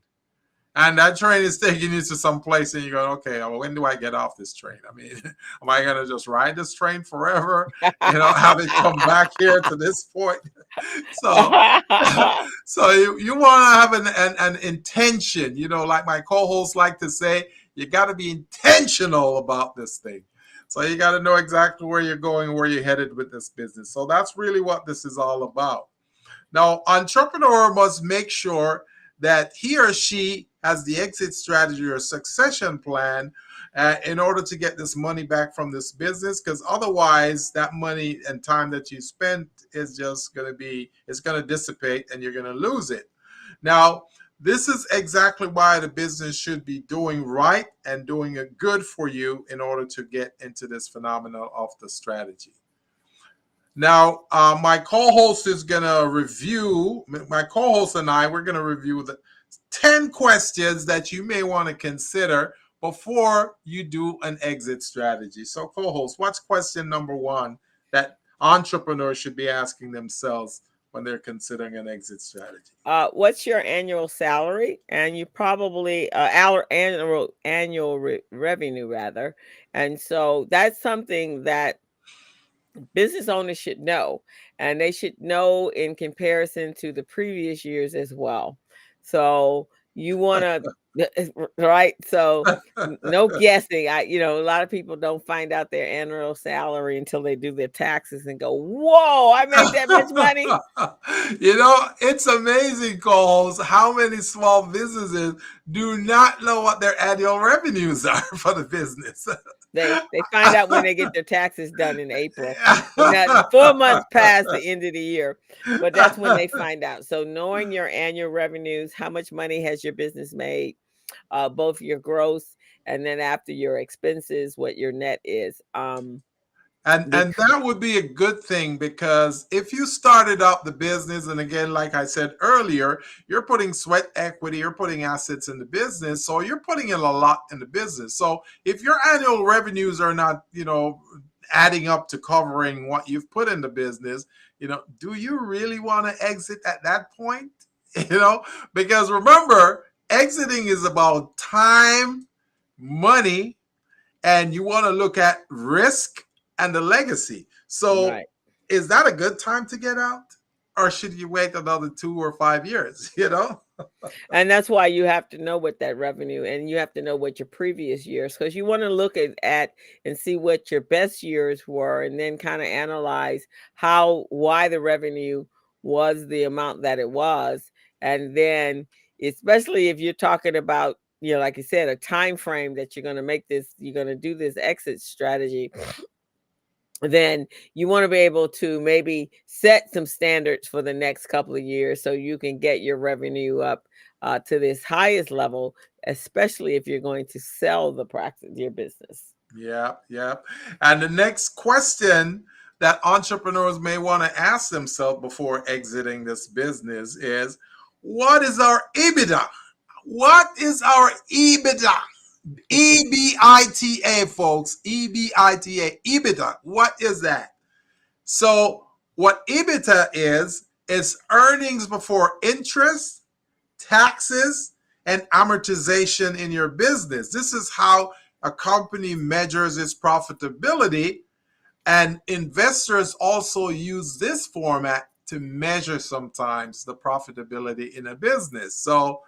Speaker 3: and that train is taking you to some place, and you're going, okay, well, when do I get off this train? I mean, am I going to just ride this train forever? Have it come back here to this point? So, so you want to have an intention, like my co-hosts like to say, you got to be intentional about this thing. So you got to know exactly where you're going, where you're headed with this business. So that's really what this is all about. Now, entrepreneur must make sure that he or she has the exit strategy or succession plan in order to get this money back from this business, because otherwise that money and time that you spent is just going to it's going to dissipate and you're going to lose it. Now, this is exactly why the business should be doing right and doing it good for you in order to get into this phenomenon of the strategy. Now, my co-host is going to review, my co-host and we're going to review the 10 questions that you may want to consider before you do an exit strategy. So, co-host, what's question number one that entrepreneurs should be asking themselves when they're considering an exit strategy?
Speaker 2: What's your annual salary? And you probably annual revenue rather. And so that's something that business owners should know, and they should know in comparison to the previous years as well. So you want to right, so no guessing. A lot of people don't find out their annual salary until they do their taxes and go, whoa, I make that much money.
Speaker 3: It's amazing, Coles, how many small businesses do not know what their annual revenues are for the business.
Speaker 2: They find out when they get their taxes done in April. Now, 4 months past the end of the year, but that's when they find out. So knowing your annual revenues, how much money has your business made, both your gross and then after your expenses, what your net is.
Speaker 3: And that would be a good thing, because if you started up the business, and again, like I said earlier, you're putting sweat equity, you're putting assets in the business, so you're putting in a lot in the business. So if your annual revenues are not, adding up to covering what you've put in the business, do you really want to exit at that point? Because remember, exiting is about time, money, and you want to look at risk and the legacy. So Is that a good time to get out? Or should you wait another 2 or 5 years,
Speaker 2: And that's why you have to know what that revenue, and you have to know what your previous years, because you want to look at and see what your best years were, and then kind of analyze why the revenue was the amount that it was. And then, especially if you're talking about, like you said, a time frame that you're going to do this exit strategy, then you want to be able to maybe set some standards for the next couple of years so you can get your revenue up to this highest level, especially if you're going to sell the practice, your business.
Speaker 3: Yeah. And the next question that entrepreneurs may want to ask themselves before exiting this business is, what is our EBITDA? What is our EBITDA? EBITDA, folks. EBITDA. EBITDA. What is that? So what EBITDA is earnings before interest, taxes, and amortization in your business. This is how a company measures its profitability, and investors also use this format to measure sometimes the profitability in a business. So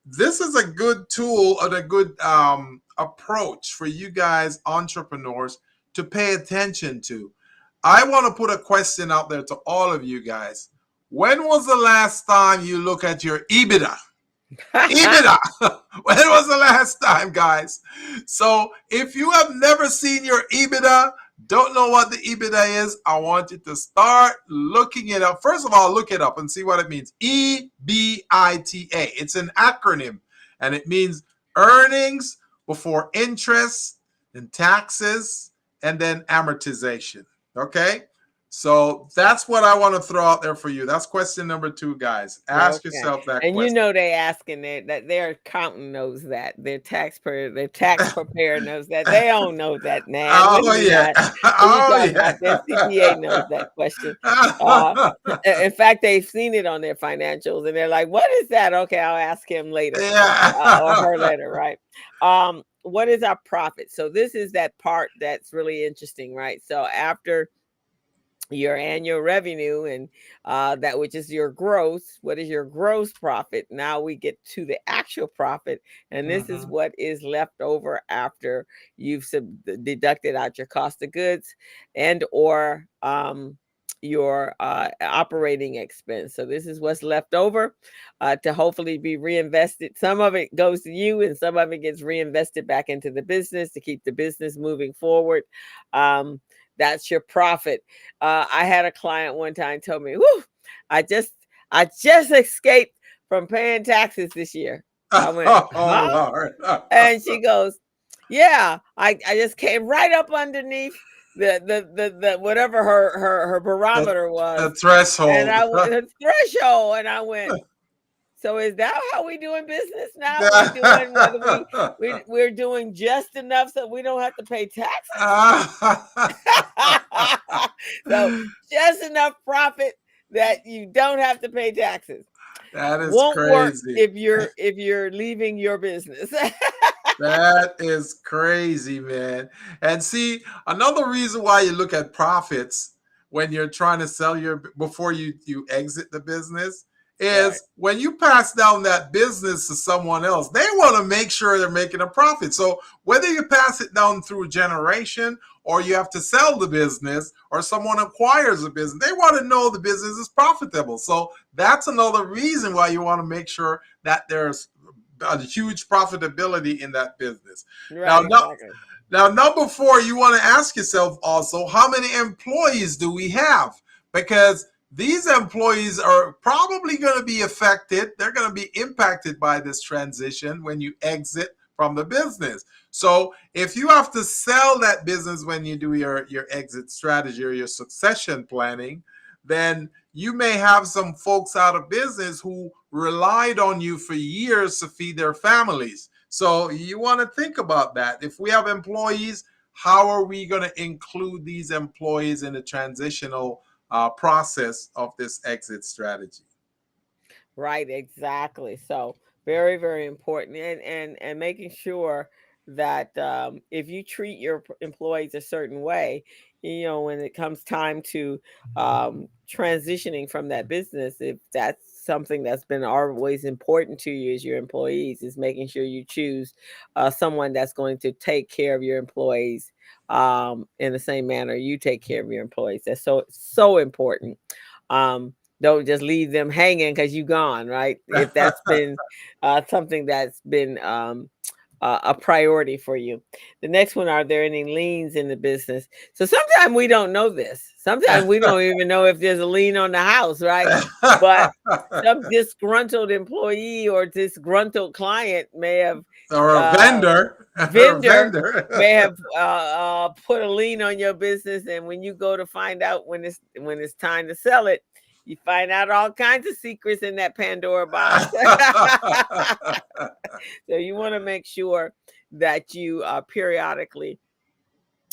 Speaker 3: this is a good tool and a good approach for you guys, entrepreneurs, to pay attention to. I want to put a question out there to all of you guys. When was the last time you look at your EBITDA? EBITDA. When was the last time, guys? So if you have never seen your EBITDA, don't know what the EBITDA is, I want you to start looking it up. First of all, look it up and see what it means. EBITDA. It's an acronym, and it means earnings before interest and taxes and then amortization. Okay? So that's what I want to throw out there for you. That's question number 2, guys. Ask yourself that
Speaker 2: and
Speaker 3: question.
Speaker 2: They asking that their accountant knows that. Their tax preparer knows that. They don't know that now.
Speaker 3: Yeah.
Speaker 2: Their CPA knows that question. In fact, they've seen it on their financials, and they're like, "What is that?" Okay, I'll ask him later, or her later, right? What is our profit? So this is that part that's really interesting, right? So after your annual revenue and that which is your gross, what is your gross profit? Now we get to the actual profit, and this is what is left over after you've deducted out your cost of goods and or your operating expense. So this is what's left over to hopefully be reinvested. Some of it goes to you and some of it gets reinvested back into the business to keep the business moving forward. That's your profit. I had a client one time told me, "Whoo, I just escaped from paying taxes this year." I went, "Huh?"
Speaker 3: Lord.
Speaker 2: And she goes, "Yeah, I just came right up underneath the whatever her barometer was,
Speaker 3: the threshold."
Speaker 2: And I went the threshold, and I went, "So is that how we doing business now? We're doing just enough so we don't have to pay taxes." So just enough profit that you don't have to pay taxes.
Speaker 3: That is
Speaker 2: Won't work
Speaker 3: crazy.
Speaker 2: if you're leaving your business.
Speaker 3: That is crazy, man. And see, another reason why you look at profits when you're trying to sell your before you exit the business
Speaker 2: Right.
Speaker 3: is when you pass down that business to someone else, they want to make sure they're making a profit. So whether you pass it down through generation or you have to sell the business or someone acquires a business, they want to know the business is profitable. So that's another reason why you want to make sure that there's a huge profitability in that business. Now,
Speaker 2: Right, exactly.
Speaker 3: now, number four, you want to ask yourself also, how many employees do we have? Because these employees are probably going to be affected. They're going to be impacted by this transition when you exit from the business. So if you have to sell that business when you do your exit strategy or your succession planning, then you may have some folks out of business who relied on you for years to feed their families. So you want to think about that. If we have employees, how are we going to include these employees in the transitional process of this exit strategy?
Speaker 2: Right, exactly. So very, very important, and making sure that if you treat your employees a certain way, when it comes time to transitioning from that business, if that's something that's been always important to you as your employees, is making sure you choose someone that's going to take care of your employees in the same manner you take care of your employees. That's so important. Don't just leave them hanging because you gone, right? If that's been something that's been a priority for you. The next one, are there any liens in the business? So sometimes we don't know this. Sometimes we don't even know if there's a lien on the house, right? But some disgruntled employee or disgruntled client may have
Speaker 3: Or a
Speaker 2: uh,
Speaker 3: vendor, or a
Speaker 2: vendor
Speaker 3: vendor.
Speaker 2: may have put a lien on your business, and when you go to find out when it's time to sell it, you find out all kinds of secrets in that Pandora box. So you want to make sure that you periodically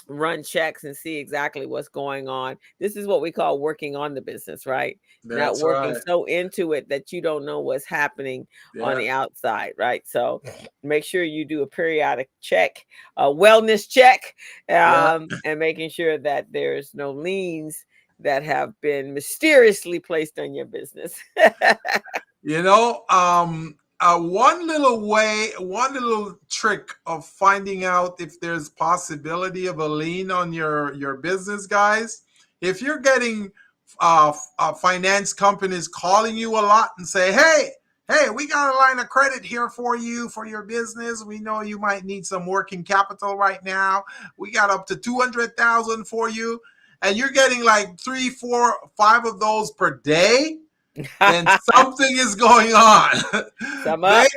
Speaker 2: run checks and see exactly what's going on. This is what we call working on the business, right? Not
Speaker 3: That's
Speaker 2: working
Speaker 3: right.
Speaker 2: so into it that you don't know what's happening on
Speaker 3: Yeah.
Speaker 2: the outside, right? So make sure you do a periodic check, a wellness check,
Speaker 3: Yeah.
Speaker 2: and making sure that there's no liens that have been mysteriously placed on your business.
Speaker 3: You know, one little trick of finding out if there's possibility of a lien on your business, guys. If you're getting finance companies calling you a lot and say, hey, we got a line of credit here for you for your business. We know you might need some working capital right now. We got up to 200,000 for you, and you're getting like 3, 4, 5 of those per day, then something is going on.
Speaker 2: Sum
Speaker 3: they
Speaker 2: up.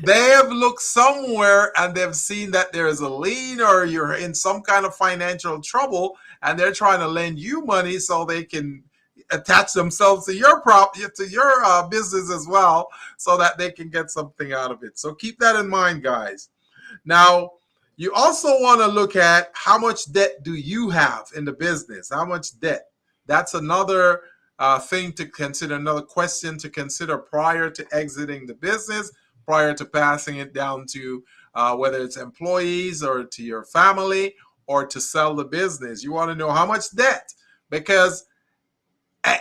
Speaker 3: they have looked somewhere and they've seen that there is a lien or you're in some kind of financial trouble, and they're trying to lend you money so they can attach themselves to your business as well, so that they can get something out of it. So keep that in mind, guys. Now, you also want to look at how much debt do you have in the business? How much debt? That's another thing to consider, another question to consider prior to exiting the business, prior to passing it down to whether it's employees or to your family or to sell the business. You want to know how much debt, because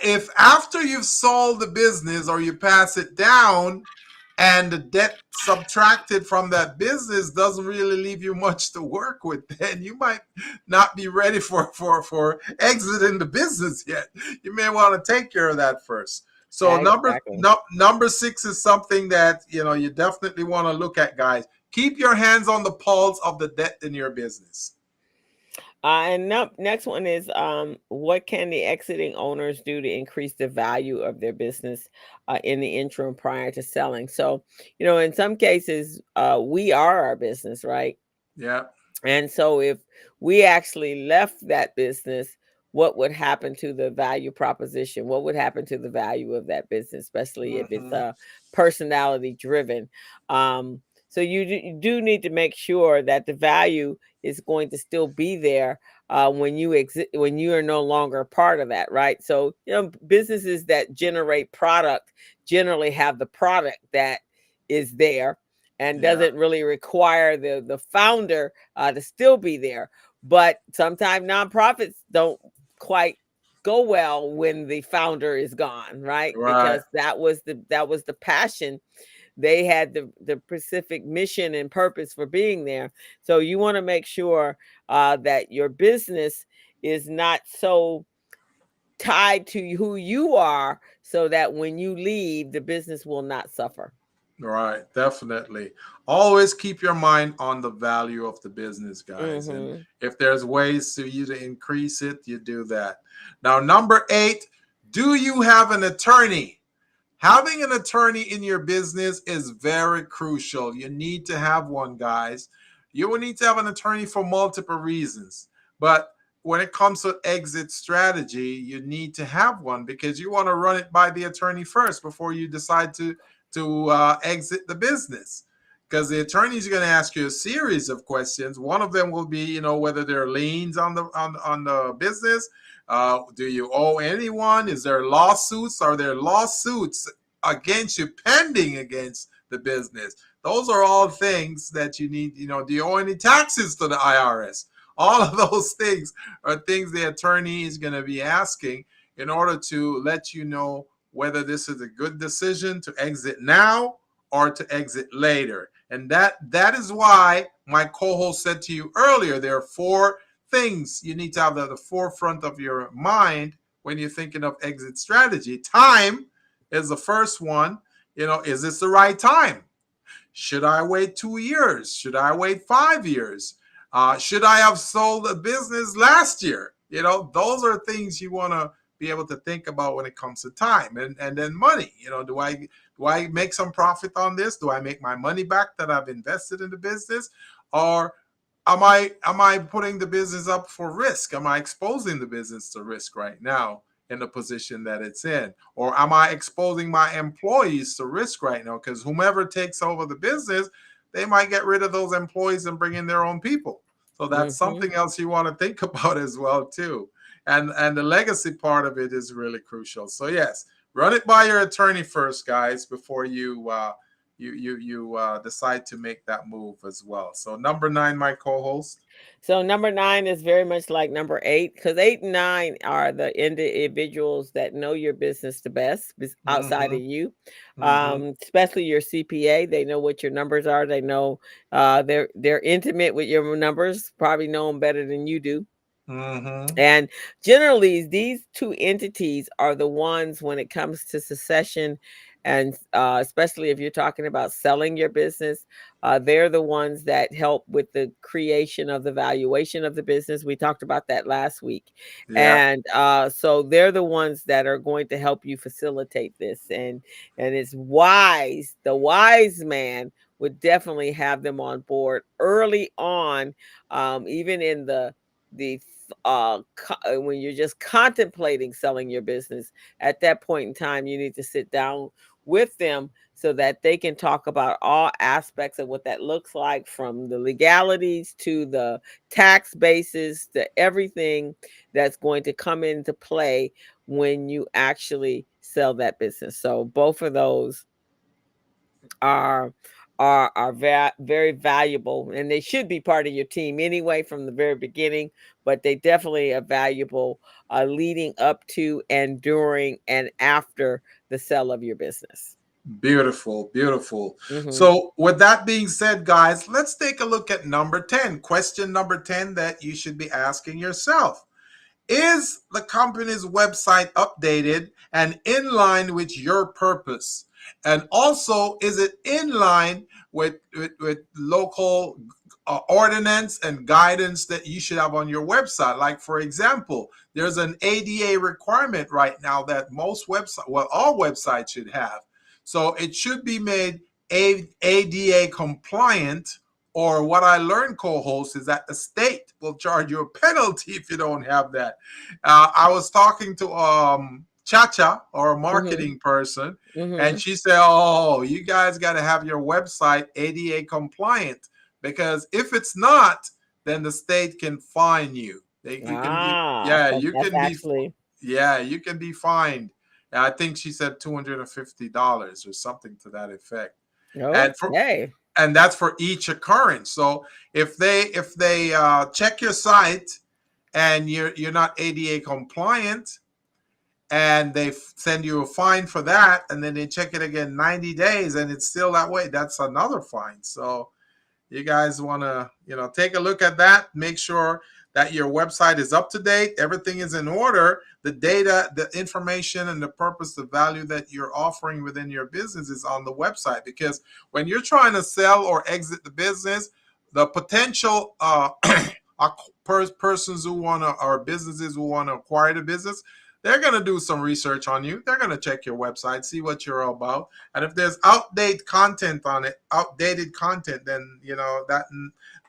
Speaker 3: if after you've sold the business or you pass it down and the debt subtracted from that business doesn't really leave you much to work with, then you might not be ready for exiting the business yet. You may want to take care of that first. So
Speaker 2: Exactly.
Speaker 3: number 6 is something that you definitely want to look at, guys. Keep your hands on the pulse of the debt in your business.
Speaker 2: Next one is what can the exiting owners do to increase the value of their business in the interim prior to selling? So, in some cases, we are our business, right?
Speaker 3: Yeah.
Speaker 2: And so if we actually left that business, what would happen to the value proposition? What would happen to the value of that business, especially if it's
Speaker 3: Hmm.
Speaker 2: personality driven? Um, So you do need to make sure that the value is going to still be there when you exit, when you are no longer a part of that, right? So businesses that generate product generally have the product that is there and
Speaker 3: Yeah.
Speaker 2: doesn't really require the founder to still be there. But sometimes nonprofits don't quite go well when the founder is gone, right?
Speaker 3: Right.
Speaker 2: Because that was the passion. They had the specific mission and purpose for being there. So you want to make sure that your business is not so tied to who you are, so that when you leave, the business will not suffer.
Speaker 3: Right, definitely. Always keep your mind on the value of the business, guys. And
Speaker 2: Hmm.
Speaker 3: if there's ways to you to increase it, you do that. Now, number 8, do you have an attorney? Having an attorney in your business is very crucial. You need to have one, guys. You will need to have an attorney for multiple reasons. But when it comes to exit strategy, you need to have one because you want to run it by the attorney first before you decide to exit the business. Because the attorney is going to ask you a series of questions. One of them will be, whether there are liens on the business. Do you owe anyone? Is there lawsuits? Are there lawsuits against you pending against the business? Those are all things that you need. Do you owe any taxes to the IRS? All of those things are things the attorney is going to be asking in order to let you know whether this is a good decision to exit now or to exit later. And that is why my co-host said to you earlier, there are 4 things you need to have at the forefront of your mind when you're thinking of exit strategy. Time is the first one. Is this the right time? Should I wait 2 years? Should I wait 5 years? Should I have sold a business last year? Those are things you want to be able to think about when it comes to time. And then money. Do I make some profit on this? Do I make my money back that I've invested in the business? Or am I putting the business up for risk? Am I exposing the business to risk right now in the position that it's in? Or am I exposing my employees to risk right now? Because whomever takes over the business, they might get rid of those employees and bring in their own people. So that's
Speaker 2: Hmm.
Speaker 3: something else you want to think about as well too. And the legacy part of it is really crucial. So yes, run it by your attorney first, guys, before you decide to make that move as well. So number 9, my co-host.
Speaker 2: So number 9 is very much like number 8, because 8 and 9 are the individuals that know your business the best outside
Speaker 3: Mm-hmm.
Speaker 2: of you,
Speaker 3: Mm-hmm.
Speaker 2: especially your CPA. They know what your numbers are. They know they're intimate with your numbers. Probably know them better than you do.
Speaker 3: Mm-hmm.
Speaker 2: And generally, these 2 entities are the ones when it comes to succession, and especially if you're talking about selling your business, they're the ones that help with the creation of the valuation of the business. We talked about that last week.
Speaker 3: Yeah.
Speaker 2: And so they're the ones that are going to help you facilitate this. And it's wise. The wise man would definitely have them on board early on, even in the when you're just contemplating selling your business. At that point in time, you need to sit down with them so that they can talk about all aspects of what that looks like, from the legalities to the tax basis to everything that's going to come into play when you actually sell that business. So both of those are very valuable, and they should be part of your team anyway from the very beginning. But they definitely are valuable leading up to and during and after the sale of your business.
Speaker 3: Beautiful, beautiful.
Speaker 2: Hmm.
Speaker 3: So, with that being said, guys, let's take a look at number 10. Question number 10 that you should be asking yourself: is the company's website updated and in line with your purpose? And also, is it in line with local ordinance and guidance that you should have on your website? Like, for example, there's an ADA requirement right now that most websites, well, all websites should have. So it should be made ADA compliant, or what I learned, co-host, is that the state will charge you a penalty if you don't have that. I was talking to Chacha, or a
Speaker 2: Mm-hmm.
Speaker 3: marketing person,
Speaker 2: Mm-hmm.
Speaker 3: and she said, "Oh, you guys got to have your website ADA compliant, because if it's not, then the state can fine you. You can be,
Speaker 2: Ah,
Speaker 3: yeah,
Speaker 2: so
Speaker 3: you
Speaker 2: that's
Speaker 3: can be,
Speaker 2: actually
Speaker 3: yeah, you can be fined." And I think she said $250 or something to that effect. And for
Speaker 2: okay.
Speaker 3: and that's for each occurrence. So if they check your site and you're not ADA compliant, and they send you a fine for that, and then they check it again 90 days and it's still that way, that's another fine. So you guys want to, take a look at that, make sure that your website is up to date, everything is in order, the data, the information, and the purpose, the value that you're offering within your business is on the website. Because when you're trying to sell or exit the business, the potential persons who want to, or businesses who want to acquire the business, they're going to do some research on you. They're going to check your website, see what you're all about. And if there's outdated content on it, then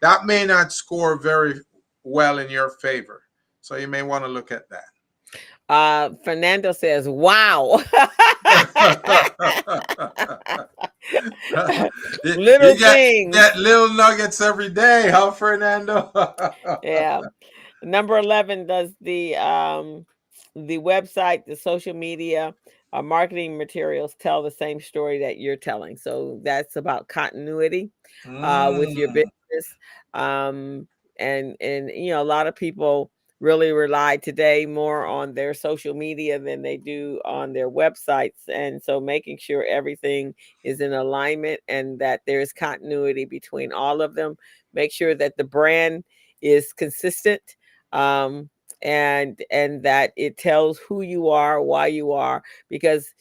Speaker 3: that may not score very well in your favor. So you may want to look at that.
Speaker 2: Fernando says, wow.
Speaker 3: You
Speaker 2: Little
Speaker 3: get
Speaker 2: things.
Speaker 3: little nuggets every day, huh, Fernando?
Speaker 2: Yeah. Number 11, does the website, the social media, marketing materials tell the same story that you're telling? So that's about continuity with your
Speaker 3: Mm,
Speaker 2: business. Um, and a lot of people really rely today more on their social media than they do on their websites. And so making sure everything is in alignment and that there's continuity between all of them. Make sure that the brand is consistent, um, and that it tells who you are, why you are, because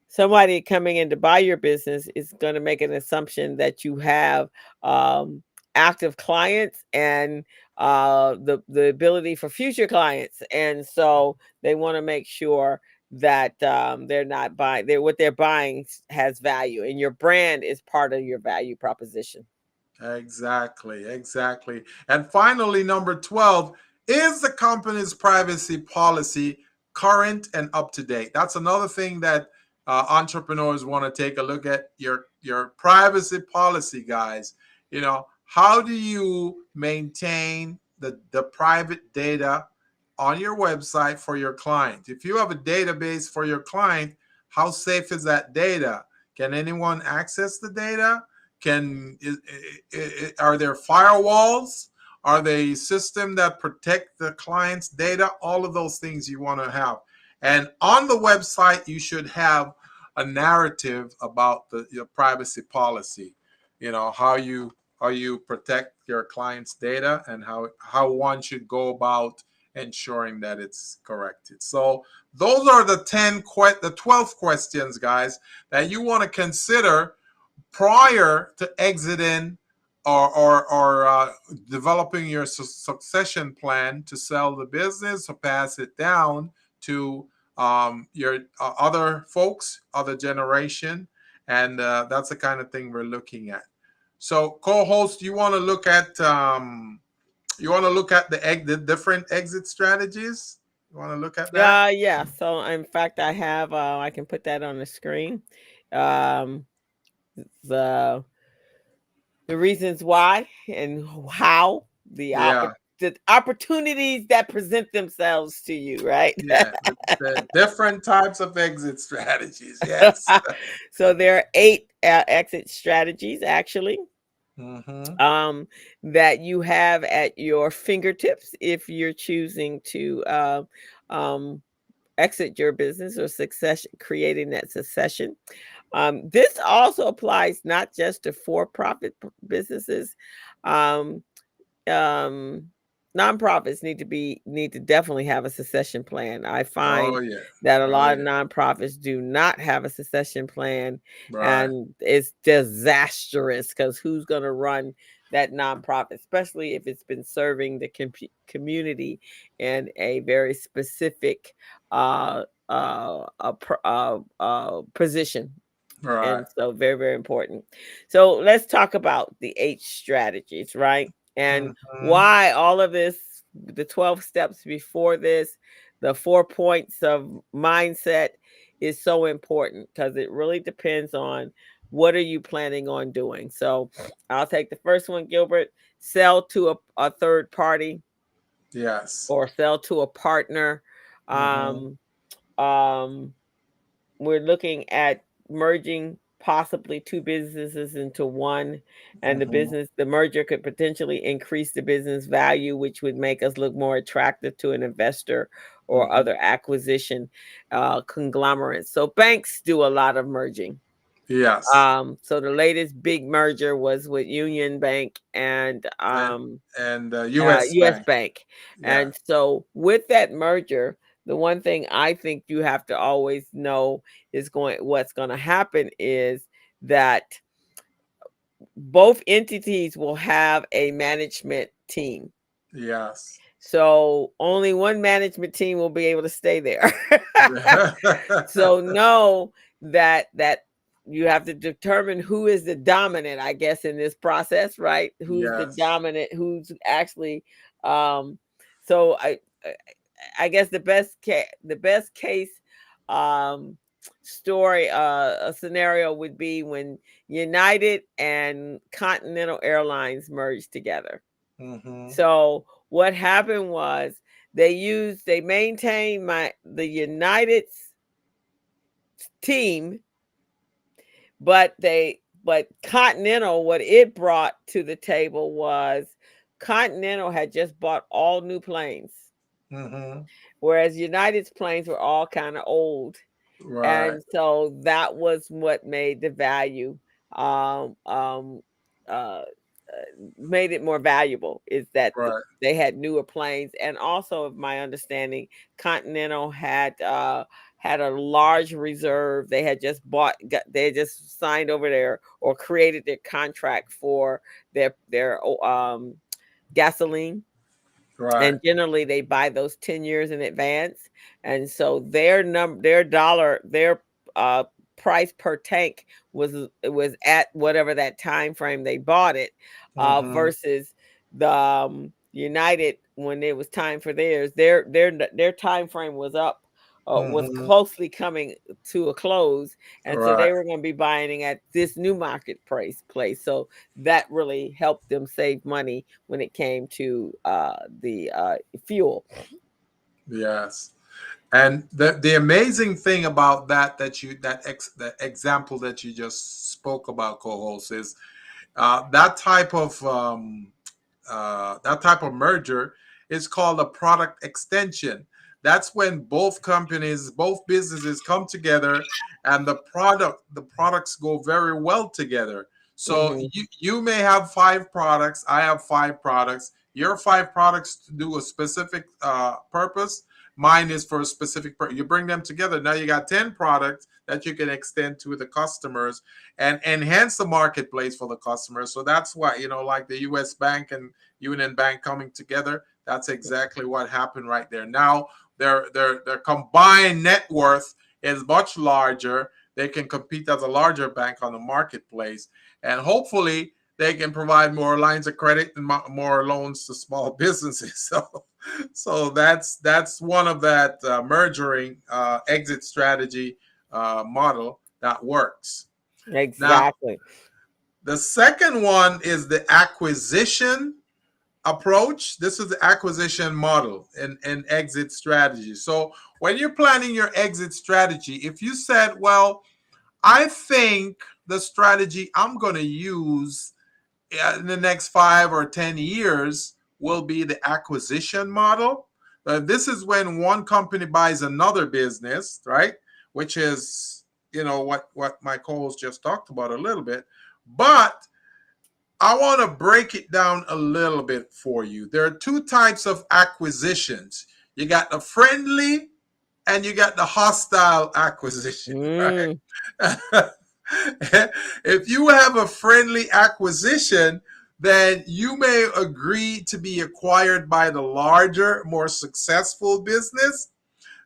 Speaker 2: somebody coming in to buy your business is going to make an assumption that you have um, active clients and the ability for future clients, and so they want to make sure that they're not buying, what they're buying has value, and your brand is part of your value proposition.
Speaker 3: exactly. And finally, number 12, is the company's privacy policy current and up to date? That's another thing that entrepreneurs want to take a look at, your privacy policy, guys. How do you maintain the private data on your website for your client? If you have a database for your client, how safe is that data? Can anyone access the data? Are there firewalls? Are they system that protect the client's data? All of those things you want to have. And on the website, you should have a narrative about your privacy policy. How you protect your client's data, and how one should go about ensuring that it's corrected. So those are the 12 questions, guys, that you want to consider prior to exiting, or developing your succession plan to sell the business or pass it down to your other folks, other generation. And that's the kind of thing we're looking at. So, co-host, you want to look at the different exit strategies? You want to look at that?
Speaker 2: Yeah. So in fact, I have. I can put that on the screen. Um, the the reasons why and how
Speaker 3: Yeah.
Speaker 2: the opportunities that present themselves to you, right?
Speaker 3: Yeah, the different types of exit strategies. Yes.
Speaker 2: So there are 8 exit strategies actually,
Speaker 3: Mm-hmm.
Speaker 2: um, that you have at your fingertips if you're choosing to um, exit your business or succession, creating that succession. This also applies not just to for-profit businesses. Um, um, Nonprofits need to definitely have a succession plan. I
Speaker 3: Oh
Speaker 2: find
Speaker 3: yeah.
Speaker 2: that a
Speaker 3: Oh
Speaker 2: lot of
Speaker 3: yeah.
Speaker 2: nonprofits do not have a succession plan,
Speaker 3: Right.
Speaker 2: and it's disastrous because who's going to run that nonprofit, especially if it's been serving the community in a very specific position.
Speaker 3: Right.
Speaker 2: And so very, very important. So let's talk about the 8 strategies, right? And
Speaker 3: Mm-hmm.
Speaker 2: why all of this, the 12 steps before this, the 4 points of mindset is so important because it really depends on what are you planning on doing. So I'll take the first one, Gilbert. Sell to a third party
Speaker 3: Yes.
Speaker 2: or sell to a partner.
Speaker 3: Mm-hmm.
Speaker 2: Um, we're looking at merging possibly two businesses into one, and
Speaker 3: Mm-hmm.
Speaker 2: the merger could potentially increase the business value, which would make us look more attractive to an investor or
Speaker 3: Mm-hmm.
Speaker 2: other acquisition conglomerates. So banks do a lot of merging.
Speaker 3: Yes.
Speaker 2: So the latest big merger was with Union Bank and
Speaker 3: And U.S.
Speaker 2: US
Speaker 3: Bank.
Speaker 2: Bank.
Speaker 3: Yeah.
Speaker 2: And so with that merger, the one thing I think you have to always know is what's going to happen is that both entities will have a management team.
Speaker 3: Yes.
Speaker 2: So only one management team will be able to stay there. So know that you have to determine who is the dominant, I guess, in this process, right? Who's the
Speaker 3: Yes.
Speaker 2: dominant, who's actually um so I guess the best case um story a scenario would be when United and Continental Airlines merged together.
Speaker 3: Mm-hmm.
Speaker 2: So what happened was they maintained the United's team, but Continental, what it brought to the table was Continental had just bought all new planes,
Speaker 3: Mm-hmm.
Speaker 2: whereas United's planes were all kind of old.
Speaker 3: Right.
Speaker 2: And so that was what made the value um um uh made it more valuable, is that
Speaker 3: Right.
Speaker 2: they had newer planes. And also, of my understanding, Continental had a large reserve. They had just they had just signed over there or created their contract for their gasoline,
Speaker 3: Right.
Speaker 2: and generally they buy those 10 years in advance. And so their uh price per tank was at whatever that time frame they bought it,
Speaker 3: Mm-hmm.
Speaker 2: versus the United, when it was time for theirs, their time frame was up, was
Speaker 3: Mm-hmm.
Speaker 2: closely coming to a close, and so
Speaker 3: Right.
Speaker 2: they were going to be buying at this new market place. So that really helped them save money when it came to the fuel.
Speaker 3: Yes. And the amazing thing about that example that you just spoke about, co-host, is that type of merger is called a product extension. That's when both businesses come together, and the products go very well together. So
Speaker 2: Hmm.
Speaker 3: you may have five products, I have five products. Your five products do a specific purpose. Mine is for a specific purpose. You bring them together. Now you got 10 products that you can extend to the customers and enhance the marketplace for the customers. So that's why, like the US Bank and Union Bank coming together, that's exactly what happened right there. Now their combined net worth is much larger. They can compete as a larger bank on the marketplace, and hopefully they can provide more lines of credit and more loans to small businesses. So that's one of that mergering exit strategy model that works. Now,
Speaker 2: Exactly.
Speaker 3: the second one is the acquisition approach. This is the acquisition model and exit strategy. So when you're planning your exit strategy, if you said, well, I think the strategy I'm going to use in the next 5 or 10 years will be the acquisition model. This is when one company buys another business, right? Which is, what my co-host just talked about a little bit. But I want to break it down a little bit for you. There are two types of acquisitions. You got the friendly and you got the hostile acquisition, right?
Speaker 2: Mm.
Speaker 3: If you have a friendly acquisition, then you may agree to be acquired by the larger, more successful business.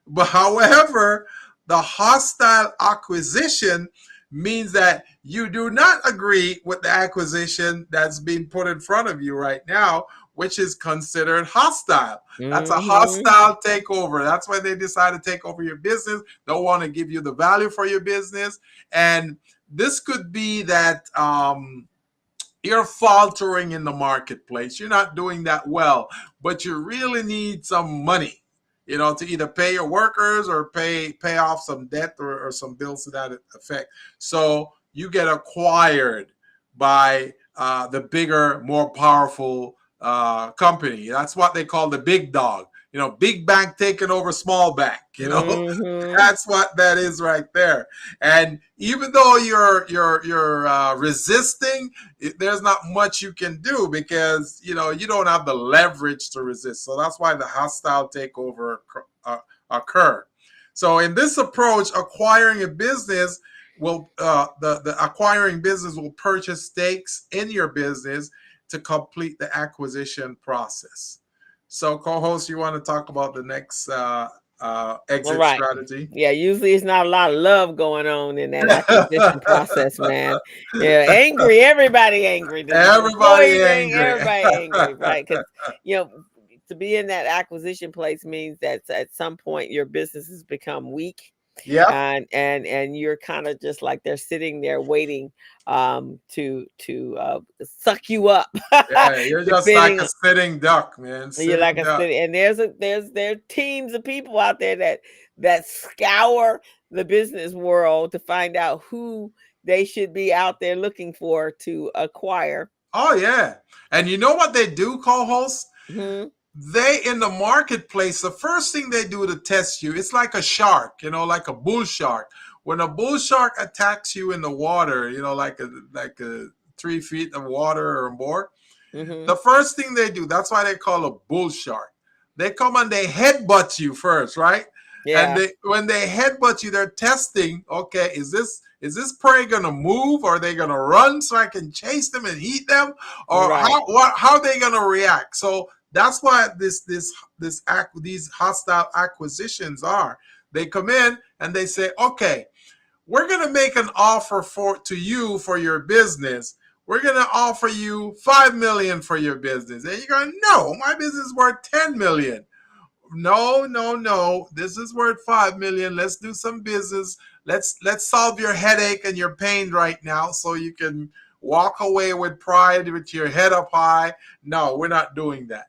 Speaker 3: But however, the hostile acquisition means that you do not agree with the acquisition that's being put in front of you right now, which is considered hostile. That's a
Speaker 2: Mm-hmm.
Speaker 3: hostile takeover. That's why they decide to take over your business. Don't want to give you the value for your business. And this could be that you're faltering in the marketplace. You're not doing that well, but you really need some money, to either pay your workers or pay off some debt or some bills to that effect. So you get acquired by the bigger, more powerful company. That's what they call the big dog. Big bank taking over small bank.
Speaker 2: Mm-hmm.
Speaker 3: That's what that is right there. And even though you're resisting, there's not much you can do because you don't have the leverage to resist. So that's why the hostile takeover occur. So in this approach, acquiring a business will the acquiring business will purchase stakes in your business to complete the acquisition process. So, co-host, you want to talk about the next
Speaker 2: All
Speaker 3: exit
Speaker 2: right.
Speaker 3: strategy?
Speaker 2: Yeah, usually it's not a lot of love going on in that acquisition process, man. Yeah, angry, everybody angry. The
Speaker 3: Everybody
Speaker 2: employees
Speaker 3: angry.
Speaker 2: everybody angry, right? Because you know, to be in that acquisition place means that at some point your business has become weak,
Speaker 3: Yep.
Speaker 2: and you're kind of just like they're sitting there waiting to suck you up.
Speaker 3: Yeah, you're just like
Speaker 2: Depending,
Speaker 3: a sitting duck, man.
Speaker 2: you're
Speaker 3: Sitting
Speaker 2: like a
Speaker 3: duck.
Speaker 2: city, and there are teams of people out there that scour the business world to find out who they should be out there looking for to acquire.
Speaker 3: Oh yeah. And you know what they do, co-host?
Speaker 2: Hmm.
Speaker 3: They in the marketplace, the first thing they do to test you, it's like a shark, like a bull shark. When a bull shark attacks you in the water, like a 3 feet of water or more,
Speaker 2: Hmm.
Speaker 3: the first thing they do, that's why they call a bull shark. They come and they headbutt you first, right? And
Speaker 2: Yeah.
Speaker 3: when they headbutt you, they're testing, okay, is this prey gonna move, or are they gonna run so I can chase them and eat them? Or
Speaker 2: Right.
Speaker 3: how are they gonna react? So that's why these hostile acquisitions are. They come in and they say, okay, we're going to make an offer to you for your business. We're going to offer you 5 million for your business. And you're going, no, my business is worth 10 million. No, no, no. This is worth 5 million. Let's do some business. Let's solve your headache and your pain right now so you can walk away with pride with your head up high. No, we're not doing that.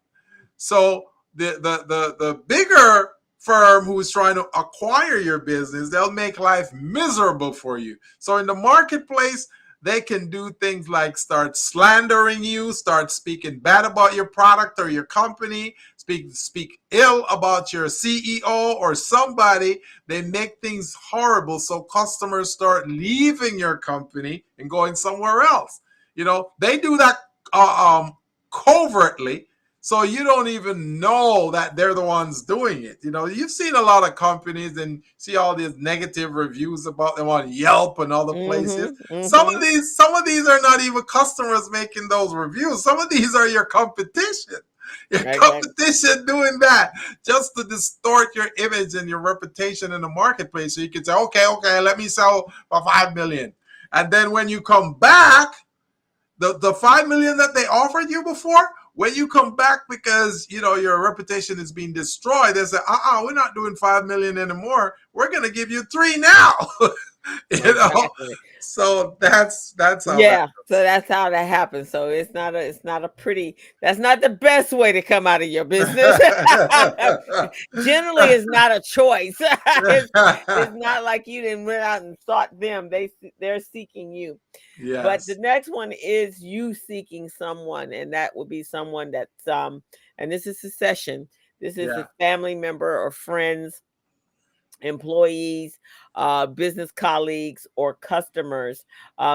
Speaker 3: So the bigger firm who's trying to acquire your business, they'll make life miserable for you. So in the marketplace, they can do things like start slandering you, start speaking bad about your product or your company, speak ill about your CEO or somebody. They make things horrible so customers start leaving your company and going somewhere else. They do that covertly, so you don't even know that they're the ones doing it. You've seen a lot of companies and see all these negative reviews about them on Yelp and other places.
Speaker 2: Hmm.
Speaker 3: Some
Speaker 2: Hmm.
Speaker 3: of these are not even customers making those reviews. Some of these are your competition. Your
Speaker 2: Exactly.
Speaker 3: competition doing that just to distort your image and your reputation in the marketplace. So you can say, okay, let me sell for 5 million. And then when you come back, the 5 million that they offered you before, when you come back because your reputation is being destroyed, they say, we're not doing 5 million anymore. We're gonna give you 3 now. you know
Speaker 2: Exactly.
Speaker 3: so that's how that
Speaker 2: Yeah, so that's how that happens. So it's not a pretty, that's not the best way to come out of your business. Generally, it's not a choice. It's not like you didn't went out and sought them. They're seeking you. But the
Speaker 3: Yes.
Speaker 2: next one is you seeking someone, and that would be someone that's and this is succession. This is a
Speaker 3: Yeah.
Speaker 2: family member or friends, employees, business colleagues, or customers,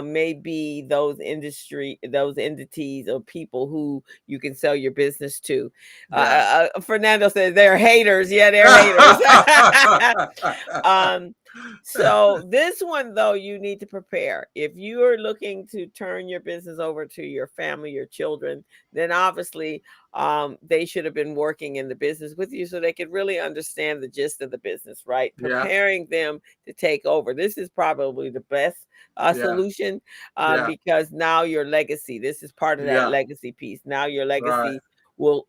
Speaker 2: may be those entities or people who you can sell your business to.
Speaker 3: Yes.
Speaker 2: Fernando says they're haters. Yeah, they're haters. um, so this one though, you need to prepare. If you are looking to turn your business over to your family, your children, then obviously they should have been working in the business with you so they could really understand the gist of the business, right?
Speaker 3: Yeah.
Speaker 2: Preparing them to take over. This is probably the best
Speaker 3: Yeah.
Speaker 2: solution,
Speaker 3: Yeah.
Speaker 2: because now your legacy, this is part of that
Speaker 3: Yeah.
Speaker 2: legacy piece. Now your
Speaker 3: Right.
Speaker 2: legacy will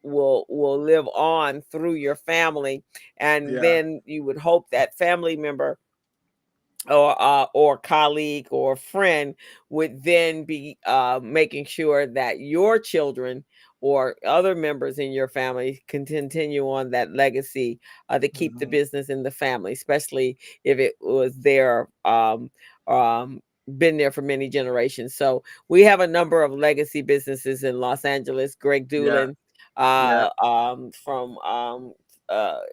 Speaker 2: live on through your family, and
Speaker 3: Yeah.
Speaker 2: then you would hope that family member or colleague or friend would then be making sure that your children or other members in your family can continue on that legacy to keep the
Speaker 3: Hmm.
Speaker 2: business in the family, especially if it was there um been there for many generations. So we have a number of legacy businesses in Los Angeles. Greg
Speaker 3: Yeah.
Speaker 2: Doolin
Speaker 3: Yeah.
Speaker 2: from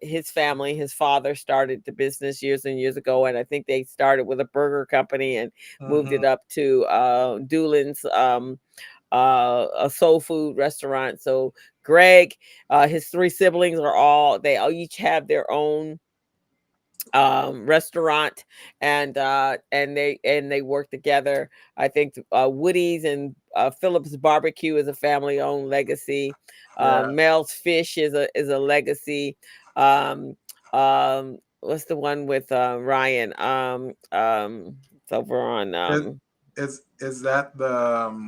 Speaker 2: his family. His father started the business years and years ago, and I think they started with a burger company and moved it
Speaker 3: Hmm.
Speaker 2: up to Doolin's a soul food restaurant. So Greg, his three siblings they all each have their own restaurant, and they work together. I think Woody's and Phillips Barbecue is a family owned legacy.
Speaker 3: Yeah.
Speaker 2: Mel's Fish is a legacy. um what's the one with Ryan? It's over on
Speaker 3: Is is that the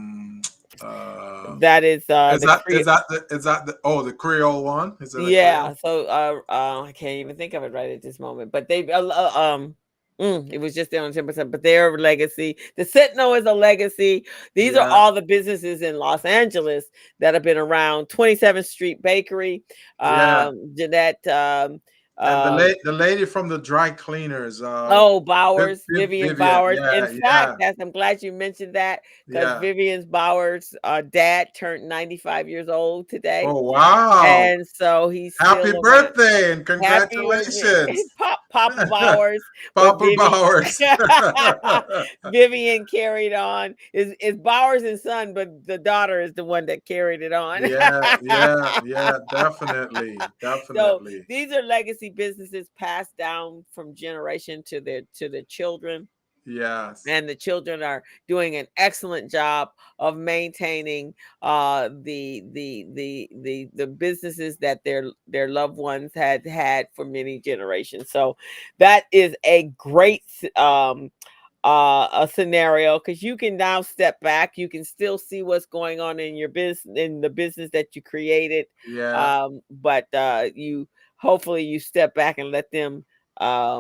Speaker 2: that is the
Speaker 3: is that the oh, the Creole one? Is it a
Speaker 2: Yeah,
Speaker 3: Creole?
Speaker 2: so I can't even think of it right at this moment. But it was just down 10%, but their legacy, the Sentinel is a legacy. These are
Speaker 3: Yeah.
Speaker 2: all the businesses in Los Angeles that have been around. 27th Street Bakery,
Speaker 3: Yeah.
Speaker 2: Jeanette,
Speaker 3: And
Speaker 2: um,
Speaker 3: the lady from the dry cleaners,
Speaker 2: oh, Bowers, Vivian
Speaker 3: Vivian.
Speaker 2: Bowers. In
Speaker 3: Yeah.
Speaker 2: fact,
Speaker 3: Yeah.
Speaker 2: I'm glad you mentioned that because
Speaker 3: Yeah.
Speaker 2: Vivian Bowers' dad turned 95 years old today,
Speaker 3: Oh, wow.
Speaker 2: and so he's
Speaker 3: Happy
Speaker 2: still around.
Speaker 3: birthday and
Speaker 2: Happy birthday,
Speaker 3: congratulations.
Speaker 2: Papa Bowers. But
Speaker 3: Papa Bowers.
Speaker 2: Vivian carried on. Is Bowers and son, but the daughter is the one that carried it on.
Speaker 3: Yeah, yeah, yeah, definitely.
Speaker 2: So
Speaker 3: Definitely.
Speaker 2: these are legacy businesses passed down from generation to their children,
Speaker 3: Yes.
Speaker 2: and the children are doing an excellent job of maintaining the businesses that their loved ones had for many generations. So that is a great a scenario, because you can now step back, you can still see what's going on in your business, in the business that you created,
Speaker 3: Yeah.
Speaker 2: but you hopefully you step back and let them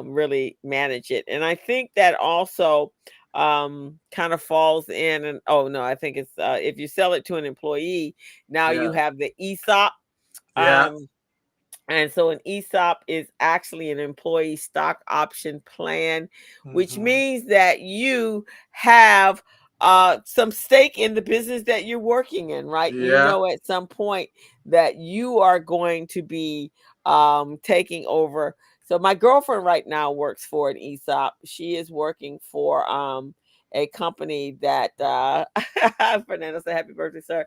Speaker 2: really manage it. And I think that also kind of falls in, and oh no, I think it's if you sell it to an employee, now you
Speaker 3: Yeah.
Speaker 2: have the ESOP.
Speaker 3: Yeah.
Speaker 2: um and so an ESOP is actually an employee stock option plan, which
Speaker 3: Hmm.
Speaker 2: means that you have some stake in the business that you're working in, right? You
Speaker 3: Yeah.
Speaker 2: know, at some point that you are going to be taking over. So my girlfriend right now works for an ESOP. She is working for a company that Fernando said, "Happy birthday, sir."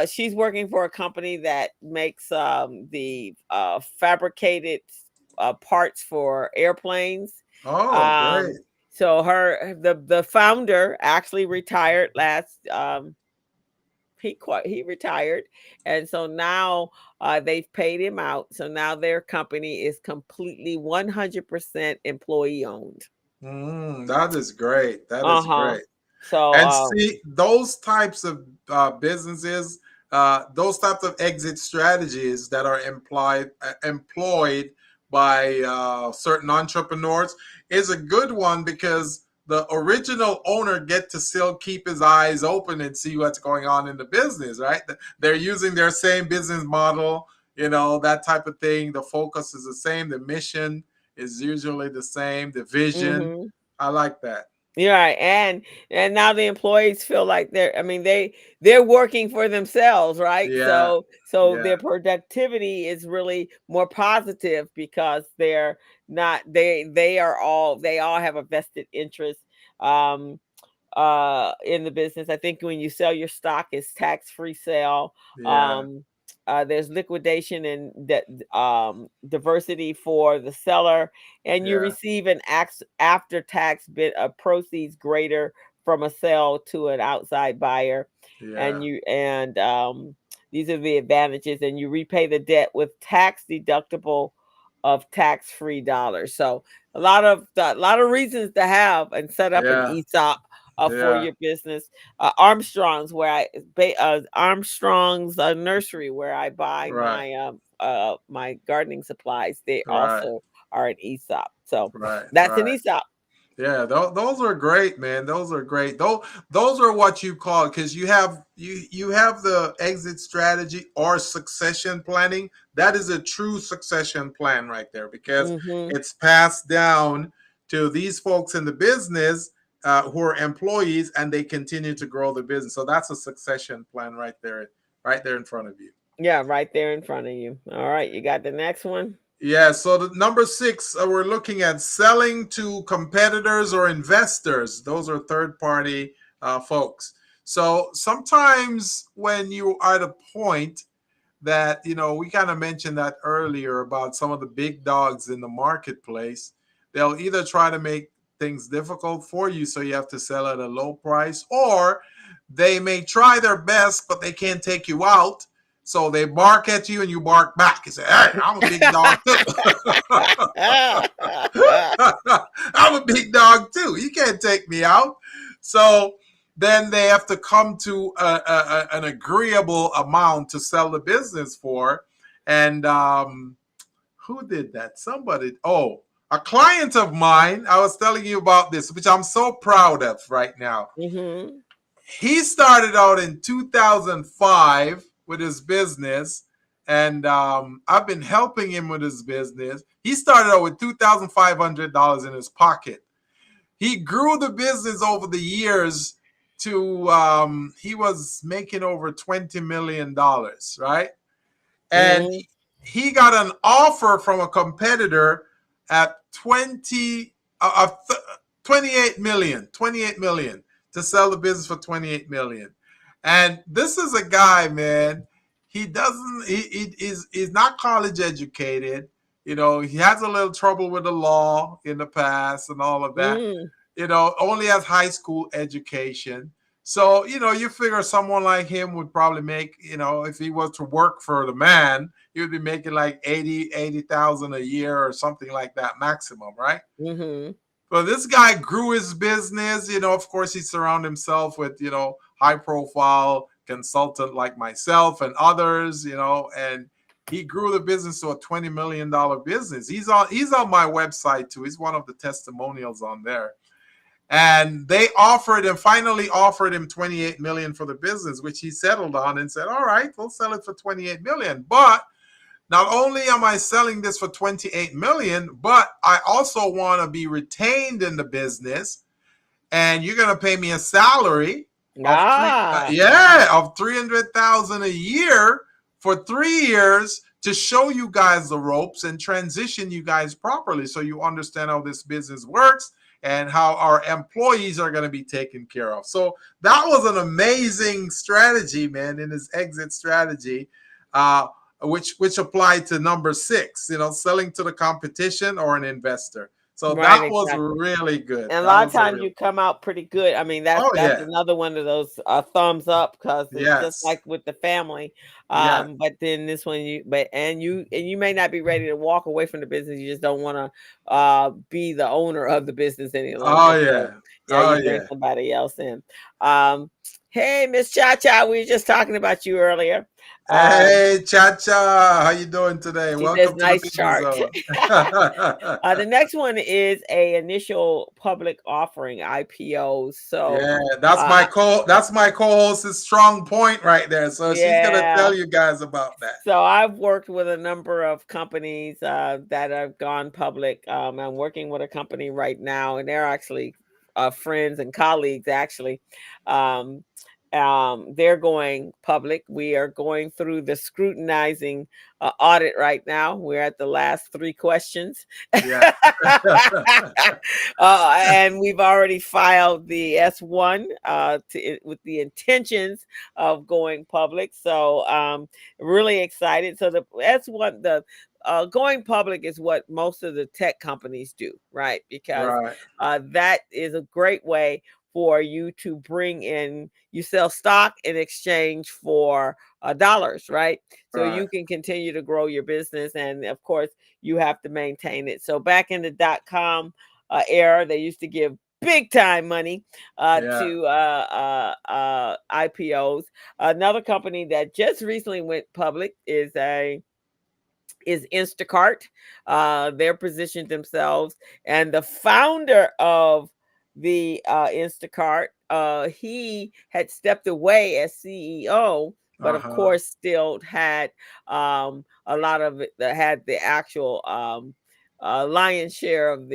Speaker 2: She's working for a company that makes the fabricated parts for airplanes.
Speaker 3: Oh, great.
Speaker 2: Um, so the founder actually retired last. He retired, and so now they've paid him out. So now their company is completely 100% employee owned.
Speaker 3: That is great. That
Speaker 2: Uh
Speaker 3: is
Speaker 2: huh.
Speaker 3: great.
Speaker 2: So
Speaker 3: And see, those types of businesses, those types of exit strategies that are employed by certain entrepreneurs is a good one, because the original owner get to still keep his eyes open and see what's going on in the business, right? They're using their same business model, that type of thing. The focus is the same. The mission is usually the same. The vision.
Speaker 2: mhm.
Speaker 3: I like that.
Speaker 2: You're right. And now the employees feel like they're working for themselves, right?
Speaker 3: Yeah.
Speaker 2: So
Speaker 3: Yeah.
Speaker 2: their productivity is really more positive because they're not they all have a vested interest um in the business. I think when you sell your stock, it's tax-free sale.
Speaker 3: Yeah.
Speaker 2: There's liquidation and that diversity for the seller, and you
Speaker 3: Yeah.
Speaker 2: receive an after tax bit of proceeds greater from a sale to an outside buyer. And
Speaker 3: Yeah.
Speaker 2: these are the advantages, and you repay the debt with tax deductible of tax-free dollars. So a lot of reasons to have and set up an
Speaker 3: Yeah.
Speaker 2: ESOP for
Speaker 3: Yeah.
Speaker 2: your business. Armstrong's Armstrong's nursery, where I buy
Speaker 3: Right.
Speaker 2: my gardening supplies. They
Speaker 3: Right.
Speaker 2: also are an ESOP. So
Speaker 3: Right.
Speaker 2: that's an
Speaker 3: Right.
Speaker 2: ESOP.
Speaker 3: Yeah, those are great, man. Those are great. Those are what you call, because you have the exit strategy or succession planning. That is a true succession plan right there, because
Speaker 2: Mm-hmm.
Speaker 3: it's passed down to these folks in the business who are employees, and they continue to grow the business. So that's a succession plan right there in front of you.
Speaker 2: Yeah, right there in front of you. All right, you got the next one?
Speaker 3: Yeah, so the number 6, we're looking at selling to competitors or investors. Those are third party folks. So sometimes when you are at a point that, we kind of mentioned that earlier about some of the big dogs in the marketplace, they'll either try to make things difficult for you, so you have to sell at a low price, or they may try their best, but they can't take you out. So they bark at you and you bark back. You say, "Hey, I'm a big dog too." I'm a big dog too. You can't take me out. So then they have to come to an agreeable amount to sell the business for. And who did that? Somebody. Oh, a client of mine. I was telling you about this, which I'm so proud of right now.
Speaker 2: Mm-hmm.
Speaker 3: He started out in 2005 with his business, and I've been helping him with his business. He started out with $2,500 in his pocket. He grew the business over the years to he was making over $20 million, right? And
Speaker 2: Mm-hmm.
Speaker 3: he got an offer from a competitor at 28 million to sell the business for 28 million. And this is a guy, man. He doesn't. He's not college educated. He has a little trouble with the law in the past and all of that.
Speaker 2: Mm.
Speaker 3: Only has high school education. So, you figure someone like him would probably make, if he was to work for the man, he would be making like 80,000 a year or something like that maximum, right?
Speaker 2: Mm-hmm.
Speaker 3: But this guy grew his business. Of course, he surrounded himself with, high profile consultant like myself and others, and he grew the business to a $20 million business. He's on my website too. He's one of the testimonials on there. And they finally offered him 28 million for the business, which he settled on and said, all right, we'll sell it for 28 million. But not only am I selling this for 28 million, but I also want to be retained in the business. And you're going to pay me a salary of
Speaker 2: Ah.
Speaker 3: of 300,000 a year for 3 years to show you guys the ropes and transition you guys properly, so you understand how this business works and how our employees are going to be taken care of. So that was an amazing strategy, man, in his exit strategy, which applied to number 6, selling to the competition or an investor. So
Speaker 2: Right,
Speaker 3: that was
Speaker 2: exactly.
Speaker 3: really good.
Speaker 2: And a
Speaker 3: That
Speaker 2: lot of
Speaker 3: was a
Speaker 2: times
Speaker 3: real.
Speaker 2: you come out pretty good. I mean, that's
Speaker 3: Oh
Speaker 2: that's
Speaker 3: yeah.
Speaker 2: another one of those thumbs up, because it's just
Speaker 3: Yes.
Speaker 2: like with the family.
Speaker 3: Yeah.
Speaker 2: But then this one, you may not be ready to walk away from the business. You just don't want to be the owner of the business any
Speaker 3: Oh
Speaker 2: longer. So
Speaker 3: yeah.
Speaker 2: yeah,
Speaker 3: Oh
Speaker 2: you bring
Speaker 3: yeah.
Speaker 2: somebody else in. Um, hey, Miss Cha Cha, we were just talking about you earlier. Um,
Speaker 3: Hey, Cha-Cha, how you doing today?
Speaker 2: she says
Speaker 3: Welcome to the
Speaker 2: nice
Speaker 3: Business
Speaker 2: chart.
Speaker 3: Zone.
Speaker 2: The next one is a initial public offering, IPO. So,
Speaker 3: Yeah, that's my co-host's strong point right there. So she's gonna
Speaker 2: yeah.
Speaker 3: tell you guys about that.
Speaker 2: So I've worked with a number of companies that have gone public. I'm working with a company right now, and they're actually friends and colleagues. Actually, um, they're going public. We are going through the scrutinizing audit right now. We're at the last 3 questions.
Speaker 3: Yeah.
Speaker 2: And we've already filed the S1 with the intentions of going public. So really excited. So the S1, the going public is what most of the tech companies do, right? Because
Speaker 3: Right.
Speaker 2: that is a great way for you to bring in, you sell stock in exchange for dollars, right? So
Speaker 3: Right.
Speaker 2: you can continue to grow your business. And of course, you have to maintain it. So back in the .com era, they used to give big time money
Speaker 3: Yeah.
Speaker 2: to IPOs. Another company that just recently went public is Instacart. They're positioned themselves, and the founder of the Instacart, he had stepped away as CEO, but of
Speaker 3: Uh-huh.
Speaker 2: course still had a lot of it that had the actual lion's share of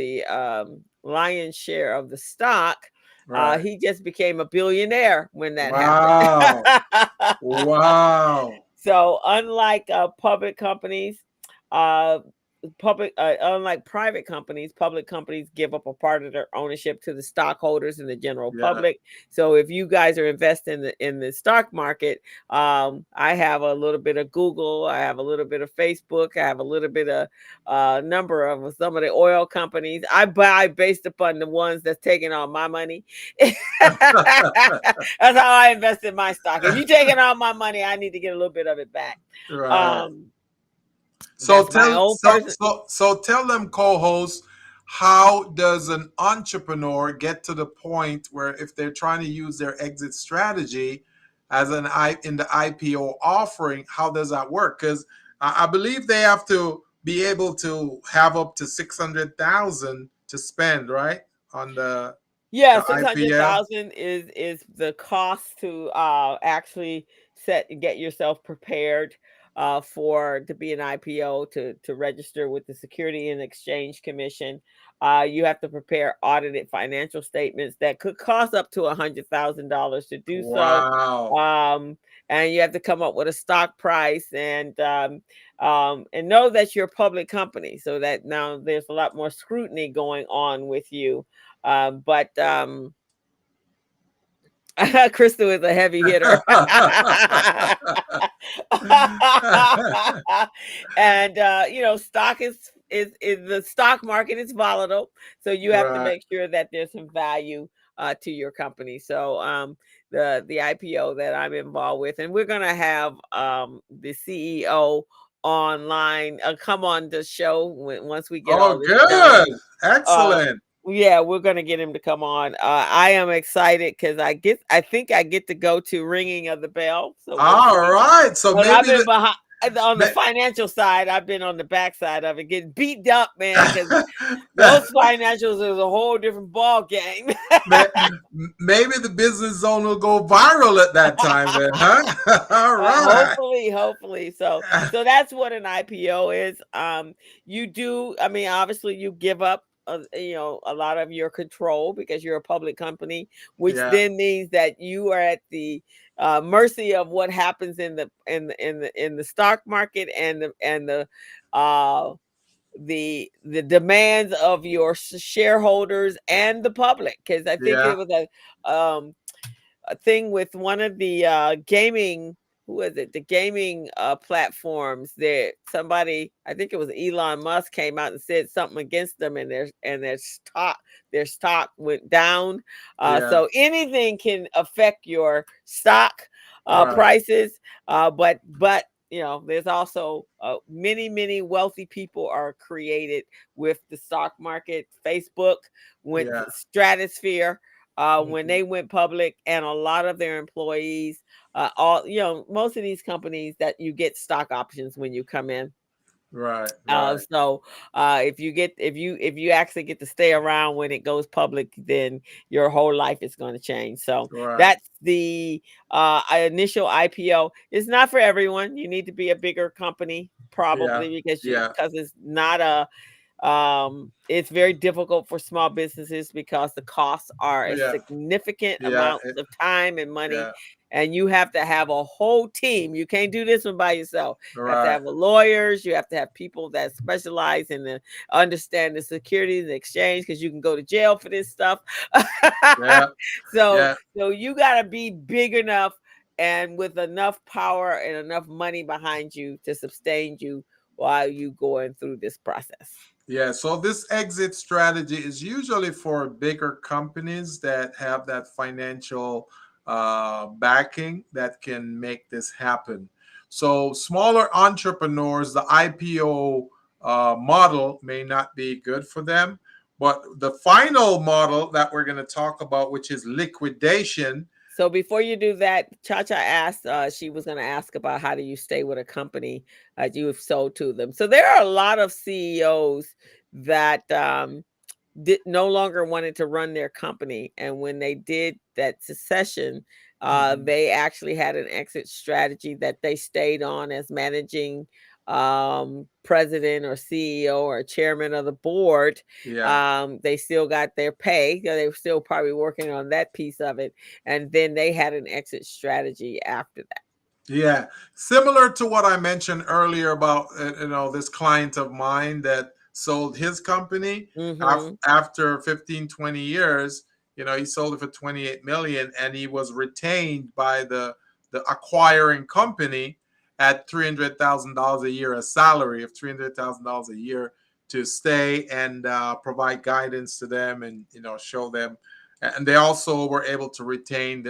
Speaker 2: the stock.
Speaker 3: Right.
Speaker 2: He just became a billionaire when that happened.
Speaker 3: Wow. Wow.
Speaker 2: So unlike public companies, uh, unlike private companies, public companies give up a part of their ownership to the stockholders and the general
Speaker 3: Yeah.
Speaker 2: public. So if you guys are investing in the stock market, I have a little bit of Google, I have a little bit of Facebook, I have a little bit of number of some of the oil companies. I buy based upon the ones that's taking all my money. That's how I invest in my stock. If you're taking all my money, I need to get a little bit of it back.
Speaker 3: Right.
Speaker 2: Um,
Speaker 3: So
Speaker 2: that's my
Speaker 3: tell
Speaker 2: own person.
Speaker 3: tell them co-hosts, how does an entrepreneur get to the point where if they're trying to use their exit strategy as in the IPO offering, how does that work? Because I believe they have to be able to have up to 600,000 to spend, right? On
Speaker 2: Yeah,
Speaker 3: the
Speaker 2: six hundred
Speaker 3: IPL.
Speaker 2: thousand is the cost to actually get yourself prepared for to be an IPO, to register with the Security and Exchange Commission. You have to prepare audited financial statements that could cost up to $100,000 to do so.
Speaker 3: Wow.
Speaker 2: And you have to come up with a stock price, and know that you're a public company, so that now there's a lot more scrutiny going on with you. But Crystal is a heavy hitter. And stock is the stock market is volatile, so you have to
Speaker 3: Right.
Speaker 2: make sure that there's some value to your company. So the IPO that I'm involved with, and we're gonna have the CEO online come on the show once we get all
Speaker 3: Oh,
Speaker 2: this done.
Speaker 3: good.
Speaker 2: uh
Speaker 3: Excellent.
Speaker 2: yeah, we're gonna get him to come on. I am excited because I think I get to go to ringing of the bell. So we'll
Speaker 3: All
Speaker 2: see.
Speaker 3: right. So
Speaker 2: But I've
Speaker 3: maybe
Speaker 2: been behind on the
Speaker 3: may-
Speaker 2: financial side. I've been on the back side of it, getting beat up, man. Because those financials is a whole different ball game.
Speaker 3: may- maybe the business zone will go viral at that time then, huh? All right.
Speaker 2: Hopefully. So that's what an IPO is. You do. I mean, obviously, you give up. A lot of your control because you're a public company, which
Speaker 3: Yeah.
Speaker 2: then means that you are at the mercy of what happens in the stock market uh, the demands of your shareholders and the public. Because I think
Speaker 3: Yeah.
Speaker 2: it was a thing with one of the gaming, who was it, the gaming platforms, that somebody, I think it was Elon Musk, came out and said something against them, and their stock went down.
Speaker 3: Yeah.
Speaker 2: So anything can affect your stock
Speaker 3: Right.
Speaker 2: prices. But there's also many wealthy people are created with the stock market. Facebook went
Speaker 3: Yeah.
Speaker 2: stratosphere when
Speaker 3: Mhm.
Speaker 2: they went public, and a lot of their employees, most of these companies, that you get stock options when you come in.
Speaker 3: Right. Right.
Speaker 2: So if you actually get to stay around when it goes public, then your whole life is going to change. So
Speaker 3: Right.
Speaker 2: that's the initial IPO. It's not for everyone. You need to be a bigger company
Speaker 3: Yeah.
Speaker 2: probably, because
Speaker 3: Yeah.
Speaker 2: it's not it's very difficult for small businesses because the costs are a
Speaker 3: Yeah.
Speaker 2: significant
Speaker 3: Yeah.
Speaker 2: amount of time and money,
Speaker 3: Yeah.
Speaker 2: and you have to have a whole team. You can't do this one by yourself. You have to
Speaker 3: Right.
Speaker 2: have lawyers, you have to have people that specialize in the understand the security and the exchange, because you can go to jail for this stuff.
Speaker 3: Yeah.
Speaker 2: so
Speaker 3: Yeah.
Speaker 2: so you got to be big enough and with enough power and enough money behind you to sustain you while you going through this process.
Speaker 3: Yeah, so this exit strategy is usually for bigger companies that have that financial backing that can make this happen. So smaller entrepreneurs, the IPO model may not be good for them. But the final model that we're going to talk about, which is liquidation.
Speaker 2: So before you do that, Cha-Cha asked, she was going to ask about how do you stay with a company you have sold to them. So there are a lot of CEOs that no longer wanted to run their company. And when they did that succession, they actually had an exit strategy that they stayed on as managing president or CEO or chairman of the board. They still got their pay. They were still probably working on that piece of it. And then they had an exit strategy after that.
Speaker 3: Yeah, similar to what I mentioned earlier about this client of mine that sold his company after 15, 20 years. He sold it for 28 million, and he was retained by the acquiring company at $300,000 a year, a salary of $300,000 a year to stay and provide guidance to them and show them. And they also were able to retain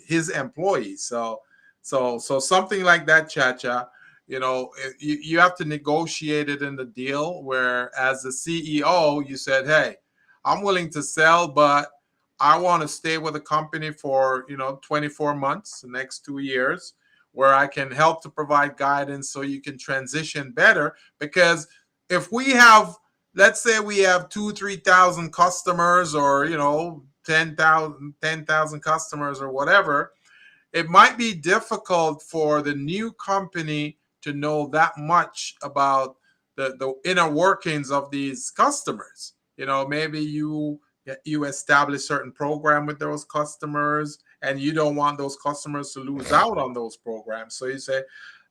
Speaker 3: his employees. So something like that, Cha-Cha, you have to negotiate it in the deal where as the CEO, you said, hey, I'm willing to sell, but I want to stay with the company for, 24 months, the next 2 years, where I can help to provide guidance so you can transition better. Because if we have, let's say we have 2,000-3,000 customers or, 10,000 customers or whatever, it might be difficult for the new company to know that much about the inner workings of these customers. Maybe you establish certain program with those customers and you don't want those customers to lose out on those programs. So you say,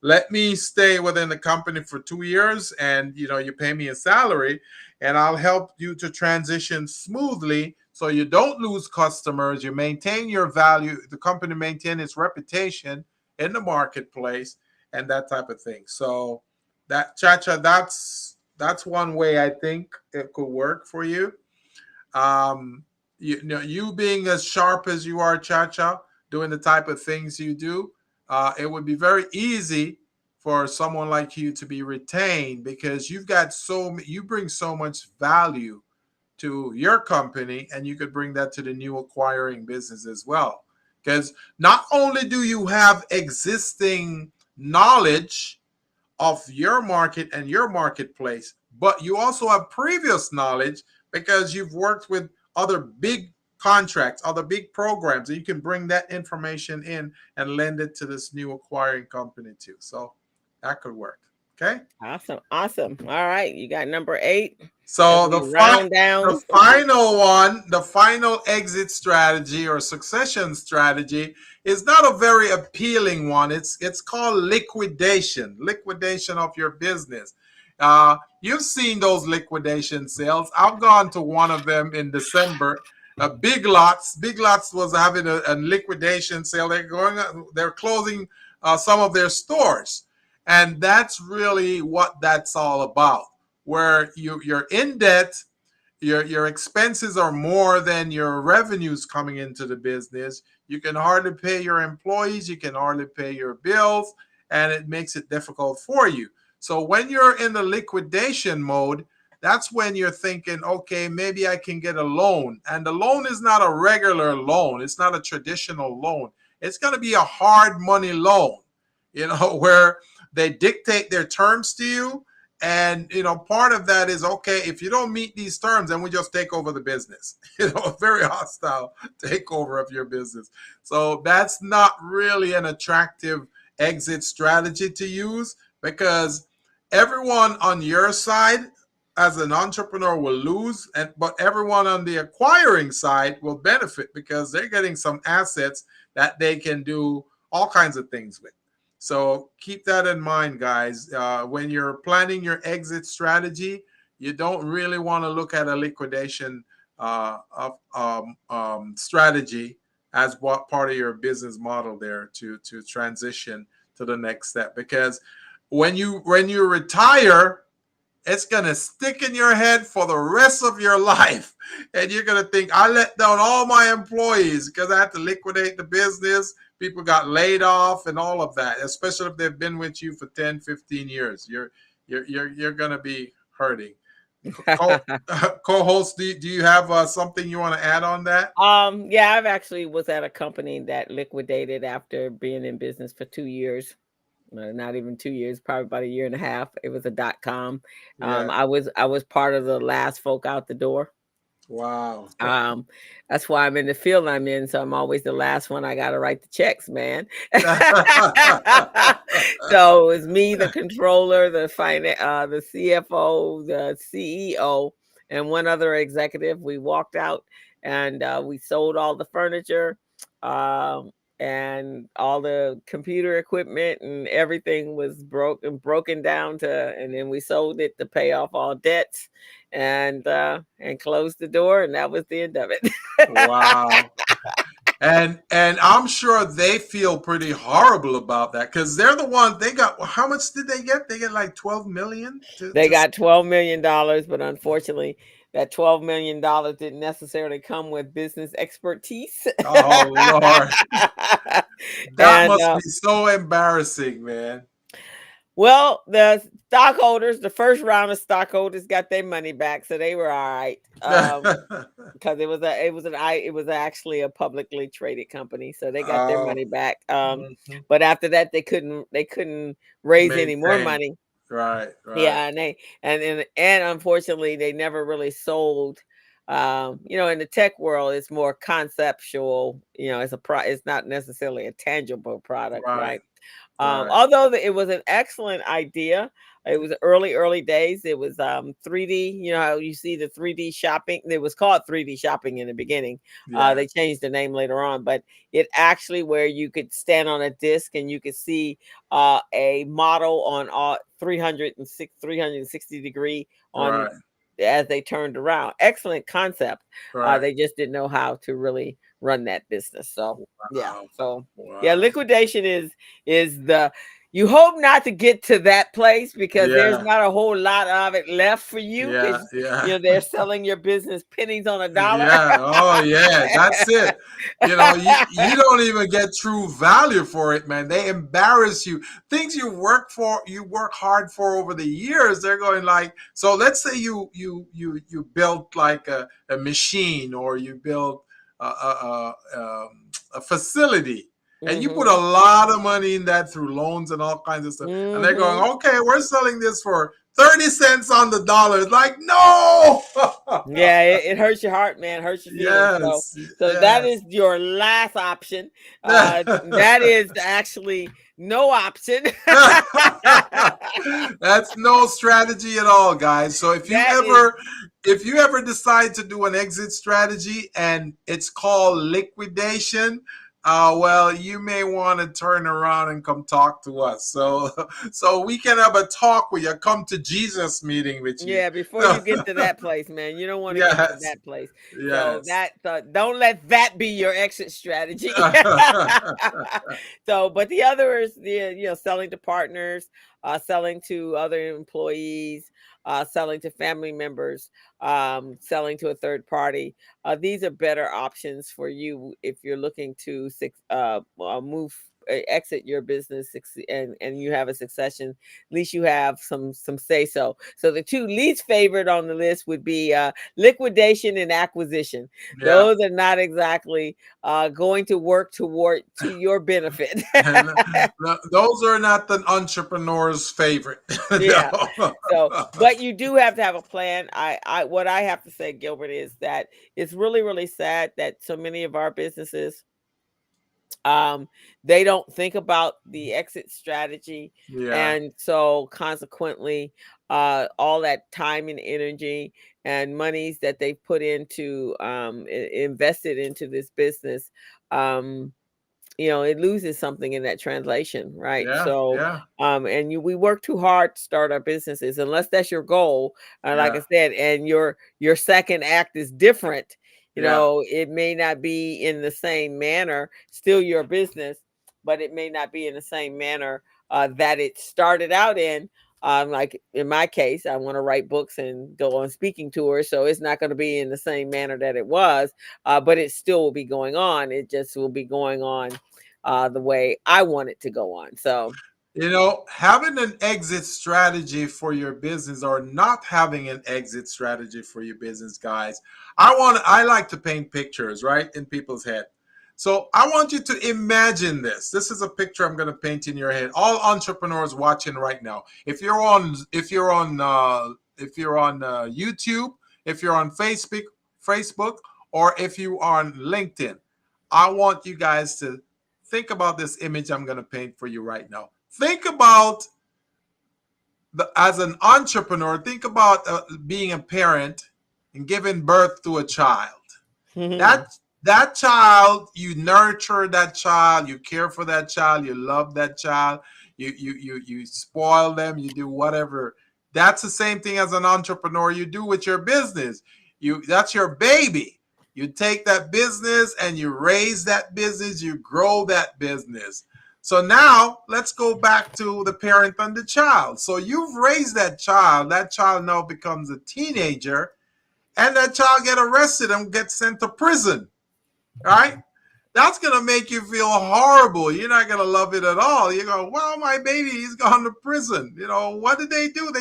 Speaker 3: let me stay within the company for 2 years and, you pay me a salary and I'll help you to transition smoothly so you don't lose customers, you maintain your value, the company maintain its reputation in the marketplace and that type of thing. So that, Cha-Cha, that's one way I think it could work for you. You being as sharp as you are, Cha-Cha, doing the type of things you do, it would be very easy for someone like you to be retained because you bring so much value to your company, and you could bring that to the new acquiring business as well. Because not only do you have existing knowledge of your market and your marketplace, but you also have previous knowledge because you've worked with other big contracts, other big programs, and you can bring that information in and lend it to this new acquiring company too. So that could work. Okay.
Speaker 2: Awesome. All right. You got number 8.
Speaker 3: So the final exit strategy or succession strategy is not a very appealing one. It's called liquidation of your business. You've seen those liquidation sales. I've gone to one of them in December. Big Lots was having a liquidation sale. They're closing some of their stores, and that's really what that's all about. Where you're in debt, your expenses are more than your revenues coming into the business. You can hardly pay your employees, you can hardly pay your bills, and it makes it difficult for you. So when you're in the liquidation mode, that's when you're thinking, okay, maybe I can get a loan. And the loan is not a regular loan. It's not a traditional loan. It's going to be a hard money loan, where they dictate their terms to you. And, part of that is, okay, if you don't meet these terms, then we just take over the business, a very hostile takeover of your business. So that's not really an attractive exit strategy to use because everyone on your side as an entrepreneur will lose, but everyone on the acquiring side will benefit because they're getting some assets that they can do all kinds of things with. So keep that in mind, guys. When you're planning your exit strategy, you don't really want to look at a liquidation strategy as what part of your business model there to transition to the next step. Because when you retire, it's going to stick in your head for the rest of your life. And you're going to think, I let down all my employees because I had to liquidate the business. People got laid off and all of that, especially if they've been with you for 10, 15 years. You're going to be hurting. co-host, do you have something you want to add on that?
Speaker 2: Yeah, I've actually was at a company that liquidated after being in business for 2 years. Not even 2 years, probably about a year and a half. It was a .com.
Speaker 3: Yeah.
Speaker 2: I was part of the last folk out the door.
Speaker 3: Wow.
Speaker 2: That's why I'm in the field I'm in. So I'm always the last one. I got to write the checks, man. So it was me, the controller, the CFO, the CEO, and one other executive. We walked out and we sold all the furniture. And all the computer equipment and everything was broken down and then we sold it to pay off all debts and closed the door, and that was the end of it.
Speaker 3: Wow. And I'm sure they feel pretty horrible about that because they're the one they got. How much did they get? They get like 12 million.
Speaker 2: They got $12 million, but unfortunately, that $12 million didn't necessarily come with business expertise.
Speaker 3: Oh Lord, that must be so embarrassing, man.
Speaker 2: Well, the stockholders, the first round of stockholders got their money back, so they were all right. Because it was actually a publicly traded company, so they got their money back. But after that, they couldn't raise any more money.
Speaker 3: Right.
Speaker 2: Yeah, and unfortunately, they never really sold. In the tech world, it's more conceptual. It's not necessarily a tangible product, right? Although it was an excellent idea. It was early days. It was 3D. You know how you see the 3D shopping. It was called 3D shopping in the beginning. They changed the name later on, but it actually where you could stand on a disc and you could see a model on all 360 degree on as they turned around. Excellent concept. They just didn't know how to really run that business. So liquidation is the, you hope not to get to that place because there's not a whole lot of it left for you. They're selling your business pennies on a dollar.
Speaker 3: That's it. You don't even get true value for it, man. They embarrass you. Things you work hard for over the years. They're going like, so let's say you built like a machine, or you built a facility. And you put a lot of money in that through loans and all kinds of stuff. And they're going, okay, we're selling this for 30 cents on the dollar. It's like, no.
Speaker 2: It hurts your heart, man. Hurts your feelings. So that is your last option. That is actually no option.
Speaker 3: That's no strategy at all, guys. So if you ever decide to do an exit strategy and it's called liquidation, well, you may want to turn around and come talk to us. So we can have a talk with you. Come to Jesus meeting with you.
Speaker 2: Yeah, before you get to that place, man. You don't want to get to that place. Yes. So don't let that be your exit strategy. But the other is selling to partners, selling to other employees, selling to family members, selling to a third party. These are better options for you if you're looking to exit your business and you have a succession. At least you have some say so. So the two least favored on the list would be liquidation and acquisition. Those are not exactly going to work to your benefit.
Speaker 3: Those are not the entrepreneur's favorite.
Speaker 2: But you do have to have a plan. What I have to say, Gilbert, is that it's really, really sad that so many of our businesses they don't think about the exit strategy. And so consequently, all that time and energy and monies that they put into invested into this business, it loses something in that translation, right? We work too hard to start our businesses, unless that's your goal. Like I said, and your second act is different. It may not be in the same manner, still your business, but it may not be in the same manner that it started out in. Like in my case, I want to write books and go on speaking tours. So it's not going to be in the same manner that it was, but it still will be going on. It just will be going on the way I want it to go on. So
Speaker 3: You know, having an exit strategy for your business or not having an exit strategy for your business, guys. I like to paint pictures, right, in people's head. So I want you to imagine this. This is a picture I'm going to paint in your head. All entrepreneurs watching right now. If you're on YouTube, if you're on Facebook, or if you are on LinkedIn, I want you guys to think about this image I'm going to paint for you right now. Think about as an entrepreneur, think about being a parent and giving birth to a child. That that child, you nurture that child, you care for that child, you love that child, you spoil them, you do whatever. That's the same thing as an entrepreneur you do with your business. That's your baby. You take that business and you raise that business, you grow that business. So now let's go back to the parent and the child. So you've raised that child. That child now becomes a teenager, and that child get arrested and get sent to prison. Right? That's gonna make you feel horrible. You're not gonna love it at all. You go, well, my baby, he's gone to prison. You know, what did they do?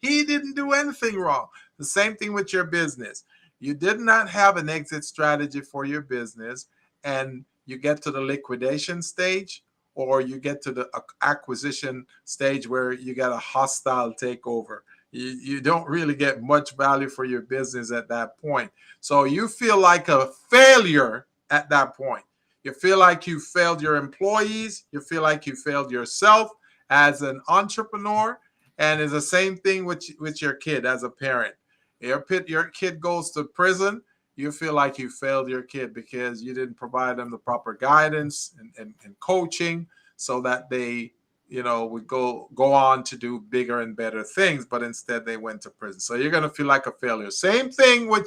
Speaker 3: He didn't do anything wrong. The same thing with your business. You did not have an exit strategy for your business, and you get to the liquidation stage, or you get to the acquisition stage where you got a hostile takeover. You don't really get much value for your business at that point. So you feel like a failure at that point. You feel like you failed your employees. You feel like you failed yourself as an entrepreneur. And it's the same thing with your kid as a parent. Your kid goes to prison. You feel like you failed your kid because you didn't provide them the proper guidance and coaching so that they would go on to do bigger and better things, but instead they went to prison. So you're going to feel like a failure. Same thing on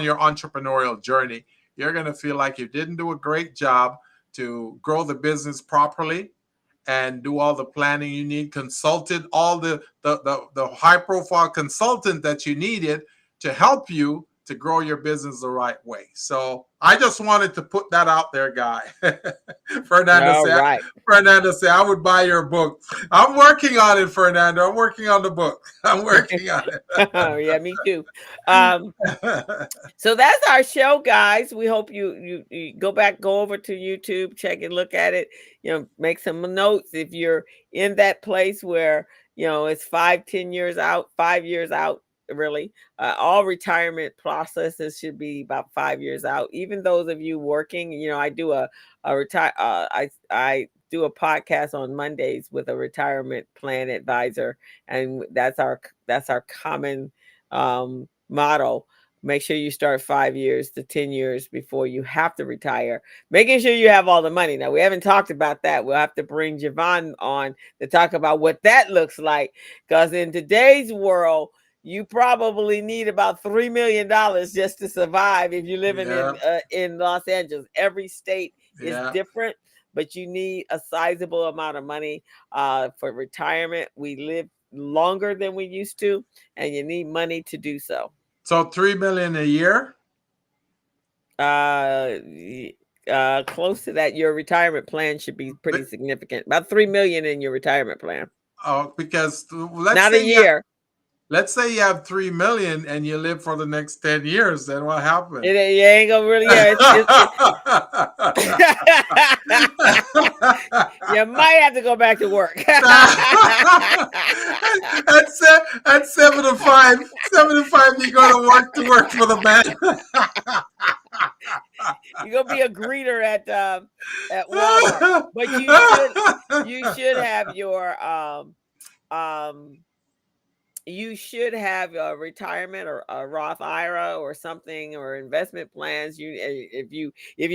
Speaker 3: your entrepreneurial journey. You're going to feel like you didn't do a great job to grow the business properly and do all the planning you need, consulted all the high profile consultant that you needed to help you to grow your business the right way. So I just wanted to put that out there, Guy. Fernando said, I would buy your book. I'm working on it, Fernando. I'm working on the book. I'm working on it.
Speaker 2: Yeah, me too. So that's our show, guys. We hope you go over to YouTube, check and look at it. Make some notes if you're in that place where it's 5-10 years out, 5 years out. Really, all retirement processes should be about 5 years out. Even those of you working, I do I do a podcast on Mondays with a retirement plan advisor, and that's our common motto. Make sure you start 5 years to 10 years before you have to retire, making sure you have all the money. Now, we haven't talked about that. We'll have to bring Javon on to talk about what that looks like, because in today's world, you probably need about $3 million just to survive if you're living in Los Angeles. Every state is different, but you need a sizable amount of money for retirement. We live longer than we used to, and you need money to do so.
Speaker 3: So $3 million a year?
Speaker 2: Close to that. Your retirement plan should be pretty significant. About $3 million in your retirement plan.
Speaker 3: Oh, because
Speaker 2: not a year.
Speaker 3: Let's say you have $3 million and you live for the next 10 years. Then what happens?
Speaker 2: You ain't gonna really. You might have to go back to work.
Speaker 3: At 75, you go to work for the bank.
Speaker 2: You're gonna be a greeter at Walmart, but you should have your you should have a retirement or a Roth IRA or something, or investment plans. If you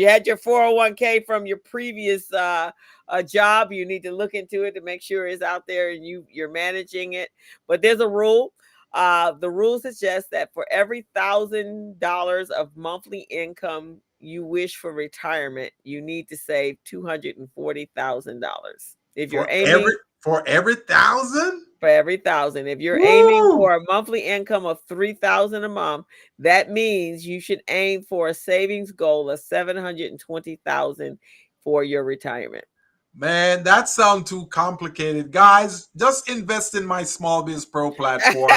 Speaker 2: had your 401k from your previous job, you need to look into it to make sure it's out there and you're managing it. But there's a rule. The rule suggests that for every $1,000 of monthly income you wish for retirement, you need to save $240,000. If you're aiming
Speaker 3: for every 1,000.
Speaker 2: For every 1,000. If you're aiming for a monthly income of $3,000 a month, that means you should aim for a savings goal of $720,000 for your retirement.
Speaker 3: Man, that sounds too complicated. Guys, just invest in my Small Biz Pro platform.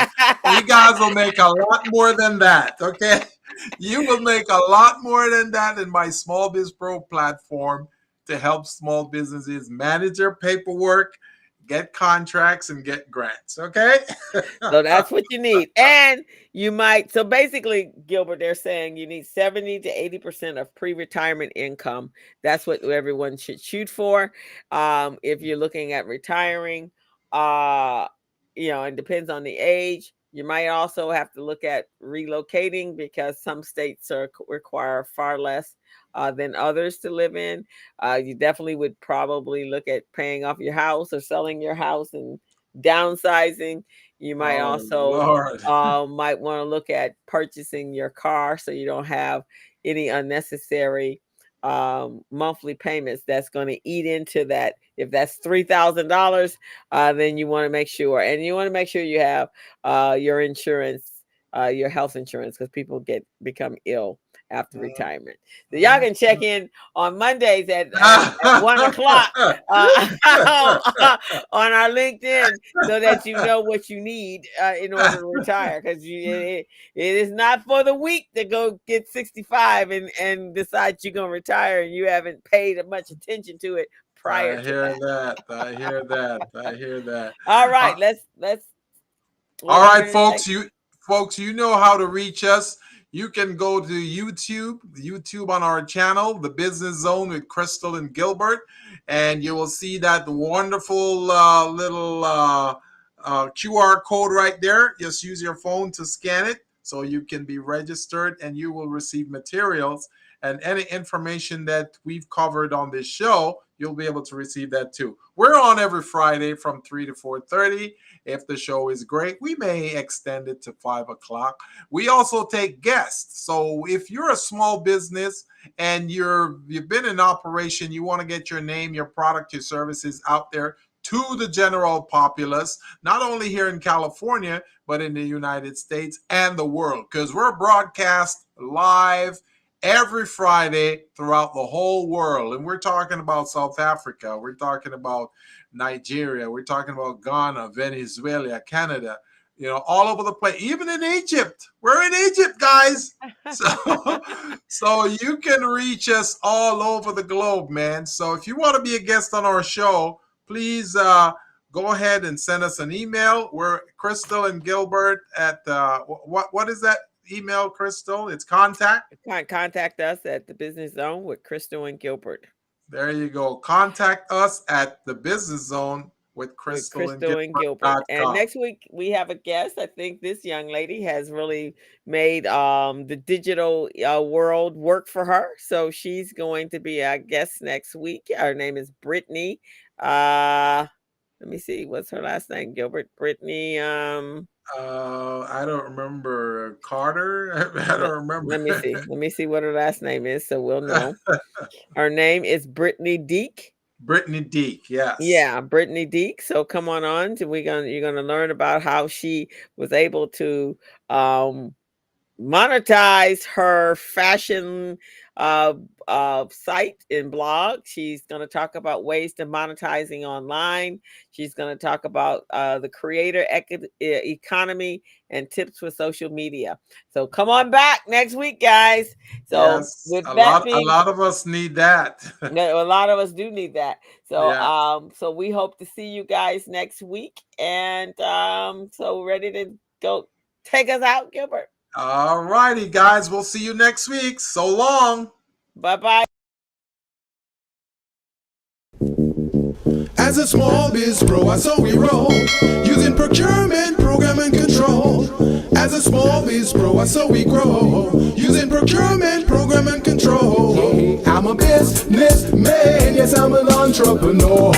Speaker 3: You guys will make a lot more than that, okay? You will make a lot more than that in my Small Biz Pro platform to help small businesses manage their paperwork, get contracts, and get grants, okay?
Speaker 2: So that's what you need. And you might, so basically, Gilbert, they're saying you need 70 to 80% of pre-retirement income. That's what everyone should shoot for. If you're looking at retiring, it depends on the age. You might also have to look at relocating because some states require far less than others to live in. You definitely would probably look at paying off your house or selling your house and downsizing. You might
Speaker 3: Oh,
Speaker 2: also
Speaker 3: Lord.
Speaker 2: might want to look at purchasing your car so you don't have any unnecessary monthly payments that's going to eat into that. If that's $3,000, then you want to make sure, and you want to make sure you have your insurance, your health insurance, because people become ill after retirement. So y'all can check in on Mondays at 1:00 on our LinkedIn so that you know what you need in order to retire. Because it is not for the weak to go get 65 and decide you're going to retire and you haven't paid much attention to it prior to that.
Speaker 3: I hear that.
Speaker 2: All right, let's.
Speaker 3: All right, folks. You know how to reach us. You can go to YouTube on our channel, The Business Zone with Crystal and Gilbert, and you will see that wonderful little QR code right there. Just use your phone to scan it so you can be registered, and you will receive materials and any information that we've covered on this show. You'll be able to receive that too. We're on every Friday from 3 to 4:30. If the show is great, we may extend it to 5 o'clock. We also take guests. So if you're a small business and you've been in operation, you want to get your name, your product, your services out there to the general populace, not only here in California, but in the United States and the world, because we're broadcast live every Friday throughout the whole world. And we're talking about South Africa. We're talking about Nigeria. We're talking about Ghana, Venezuela, Canada, all over the place, even in Egypt. We're in Egypt, guys. So you can reach us all over the globe, man. So if you want to be a guest on our show, please go ahead and send us an email. We're Crystal and Gilbert at what is that email, Crystal? It's contact
Speaker 2: us at The Business Zone with Crystal and Gilbert.
Speaker 3: There you go. Contact us at The Business Zone with Crystal and Gilbert.
Speaker 2: And next week we have a guest. I think this young lady has really made the digital world work for her. So she's going to be our guest next week. Her name is Brittany. Let me see. What's her last name, Gilbert? Brittany.
Speaker 3: I don't remember. Carter. I don't remember.
Speaker 2: Let me see what her last name is, so we'll know. Her name is Brittany Deek.
Speaker 3: Brittany Deek, yes.
Speaker 2: Yeah, Brittany Deek. So come on. You're gonna learn about how she was able to monetize her fashion site and blog. She's going to talk about ways to monetizing online. She's going to talk about the creator economy and tips for social media. So come on back next week, guys. So
Speaker 3: yes, a lot of us need that.
Speaker 2: A lot of us do need that. So so we hope to see you guys next week. And so ready to go. Take us out, Gilbert.
Speaker 3: All righty, guys. We'll see you next week. So long.
Speaker 2: Bye-bye.
Speaker 1: As a small biz pro, so we roll, using procurement, program, and control. As a small biz pro, so we grow, using procurement, program, and control. I'm a businessman, yes, I'm an entrepreneur.